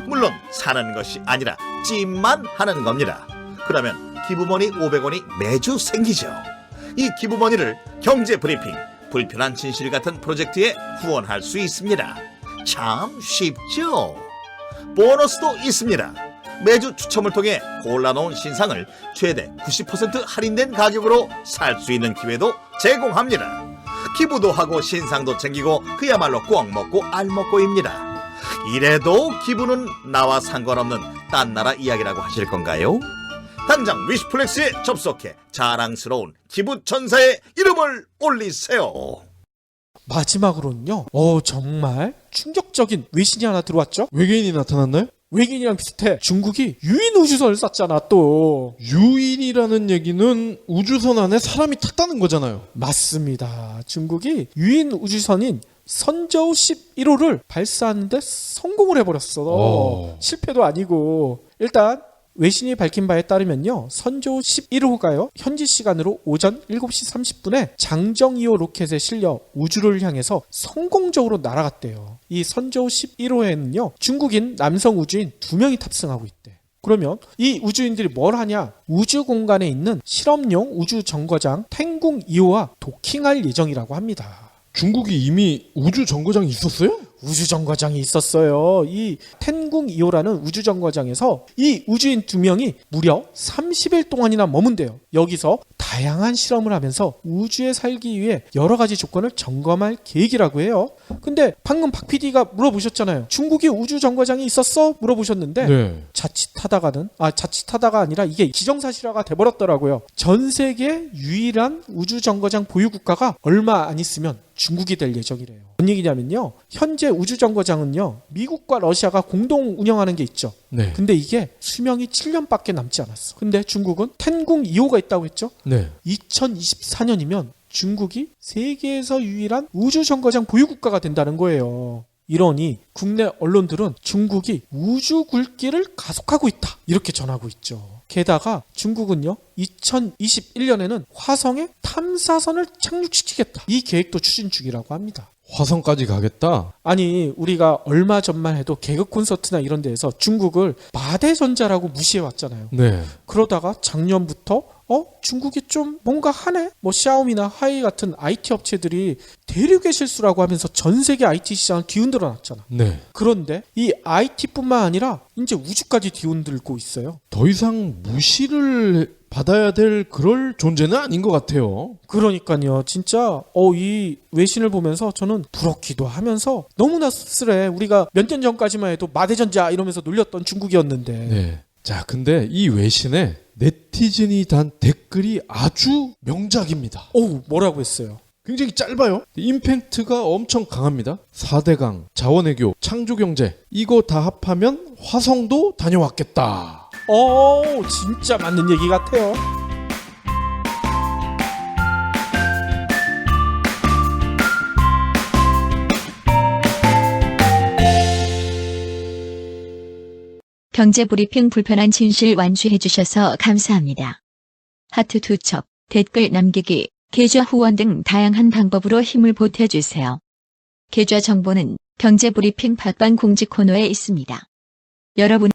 물론 사는 것이 아니라 찜만 하는 겁니다. 그러면 기부머니 500원이 매주 생기죠. 이 기부머니를 경제브리핑, 불편한 진실 같은 프로젝트에 후원할 수 있습니다. 참 쉽죠? 보너스도 있습니다. 매주 추첨을 통해 골라놓은 신상을 최대 90% 할인된 가격으로 살 수 있는 기회도 제공합니다. 기부도 하고 신상도 챙기고 그야말로 꽉 먹고 알 먹고입니다. 이래도 기부는 나와 상관없는 딴 나라 이야기라고 하실 건가요? 당장 위시플렉스에 접속해 자랑스러운 기부천사의 이름을 올리세요. 마지막으로는요. 정말 충격적인 외신이 하나 들어왔죠. 외계인이 나타났나요? 외계인이랑 비슷해. 중국이 유인 우주선을 쐈잖아 또. 유인이라는 얘기는 우주선 안에 사람이 탔다는 거잖아요. 맞습니다. 중국이 유인 우주선인 선저우 11호를 발사하는데 성공을 해버렸어. 실패도 아니고. 일단 외신이 밝힌 바에 따르면요. 선저우 11호가요. 현지 시간으로 오전 7시 30분에 장정 2호 로켓에 실려 우주를 향해서 성공적으로 날아갔대요. 이 선저우 11호에는요. 중국인 남성 우주인 2명이 탑승하고 있대. 그러면 이 우주인들이 뭘 하냐? 우주 공간에 있는 실험용 우주 정거장 탱궁 2호와 도킹할 예정이라고 합니다. 중국이 이미 우주 정거장이 있었어요? 우주 정거장이 있었어요. 이 텐궁 2호라는 우주 정거장에서 이 우주인 2명이 무려 30일 동안이나 머문대요. 여기서 다양한 실험을 하면서 우주에 살기 위해 여러 가지 조건을 점검할 계획이라고 해요. 근데 방금 박 PD가 물어보셨잖아요. 중국이 우주 정거장이 있었어? 물어보셨는데 네. 자칫하다가 아니라 이게 기정사실화가 돼버렸더라고요. 전 세계 유일한 우주 정거장 보유 국가가 얼마 안 있으면 중국이 될 예정이래요. 뭔 얘기냐면요. 현재 우주정거장은요. 미국과 러시아가 공동 운영하는 게 있죠. 네. 근데 이게 수명이 7년밖에 남지 않았어. 근데 중국은 텐궁 2호가 있다고 했죠. 네. 2024년이면 중국이 세계에서 유일한 우주정거장 보유국가가 된다는 거예요. 이러니 국내 언론들은 중국이 우주 굴기를 가속하고 있다. 이렇게 전하고 있죠. 게다가 중국은요. 2021년에는 화성에 탐사선을 착륙시키겠다. 이 계획도 추진 중이라고 합니다. 화성까지 가겠다. 아니 우리가 얼마 전만 해도 개그 콘서트나 이런 데에서 중국을 마대전자라고 무시해 왔잖아요. 네. 그러다가 작년부터 중국이 좀 뭔가 하네? 뭐 샤오미나 하이 같은 IT 업체들이 대륙의 실수라고 하면서 전 세계 IT 시장을 뒤흔들어 놨잖아. 네. 그런데 이 IT뿐만 아니라 이제 우주까지 뒤흔들고 있어요. 더 이상 무시를 받아야 될 그럴 존재는 아닌 것 같아요. 그러니까요. 진짜 이 외신을 보면서 저는 부럽기도 하면서 너무나 씁쓸해. 우리가 몇 년 전까지만 해도 마대전자 이러면서 놀렸던 중국이었는데. 네. 자, 근데 이 외신에 네티즌이 단 댓글이 아주 명작입니다. 뭐라고 했어요? 굉장히 짧아요. 임팩트가 엄청 강합니다. 4대강, 자원외교, 창조경제 이거 다 합하면 화성도 다녀왔겠다. 진짜 맞는 얘기 같아요. 경제브리핑 불편한 진실 완수해주셔서 감사합니다. 하트 2첩, 댓글 남기기, 계좌 후원 등 다양한 방법으로 힘을 보태주세요. 계좌 정보는 경제브리핑 팟빵 공지 코너에 있습니다. 여러분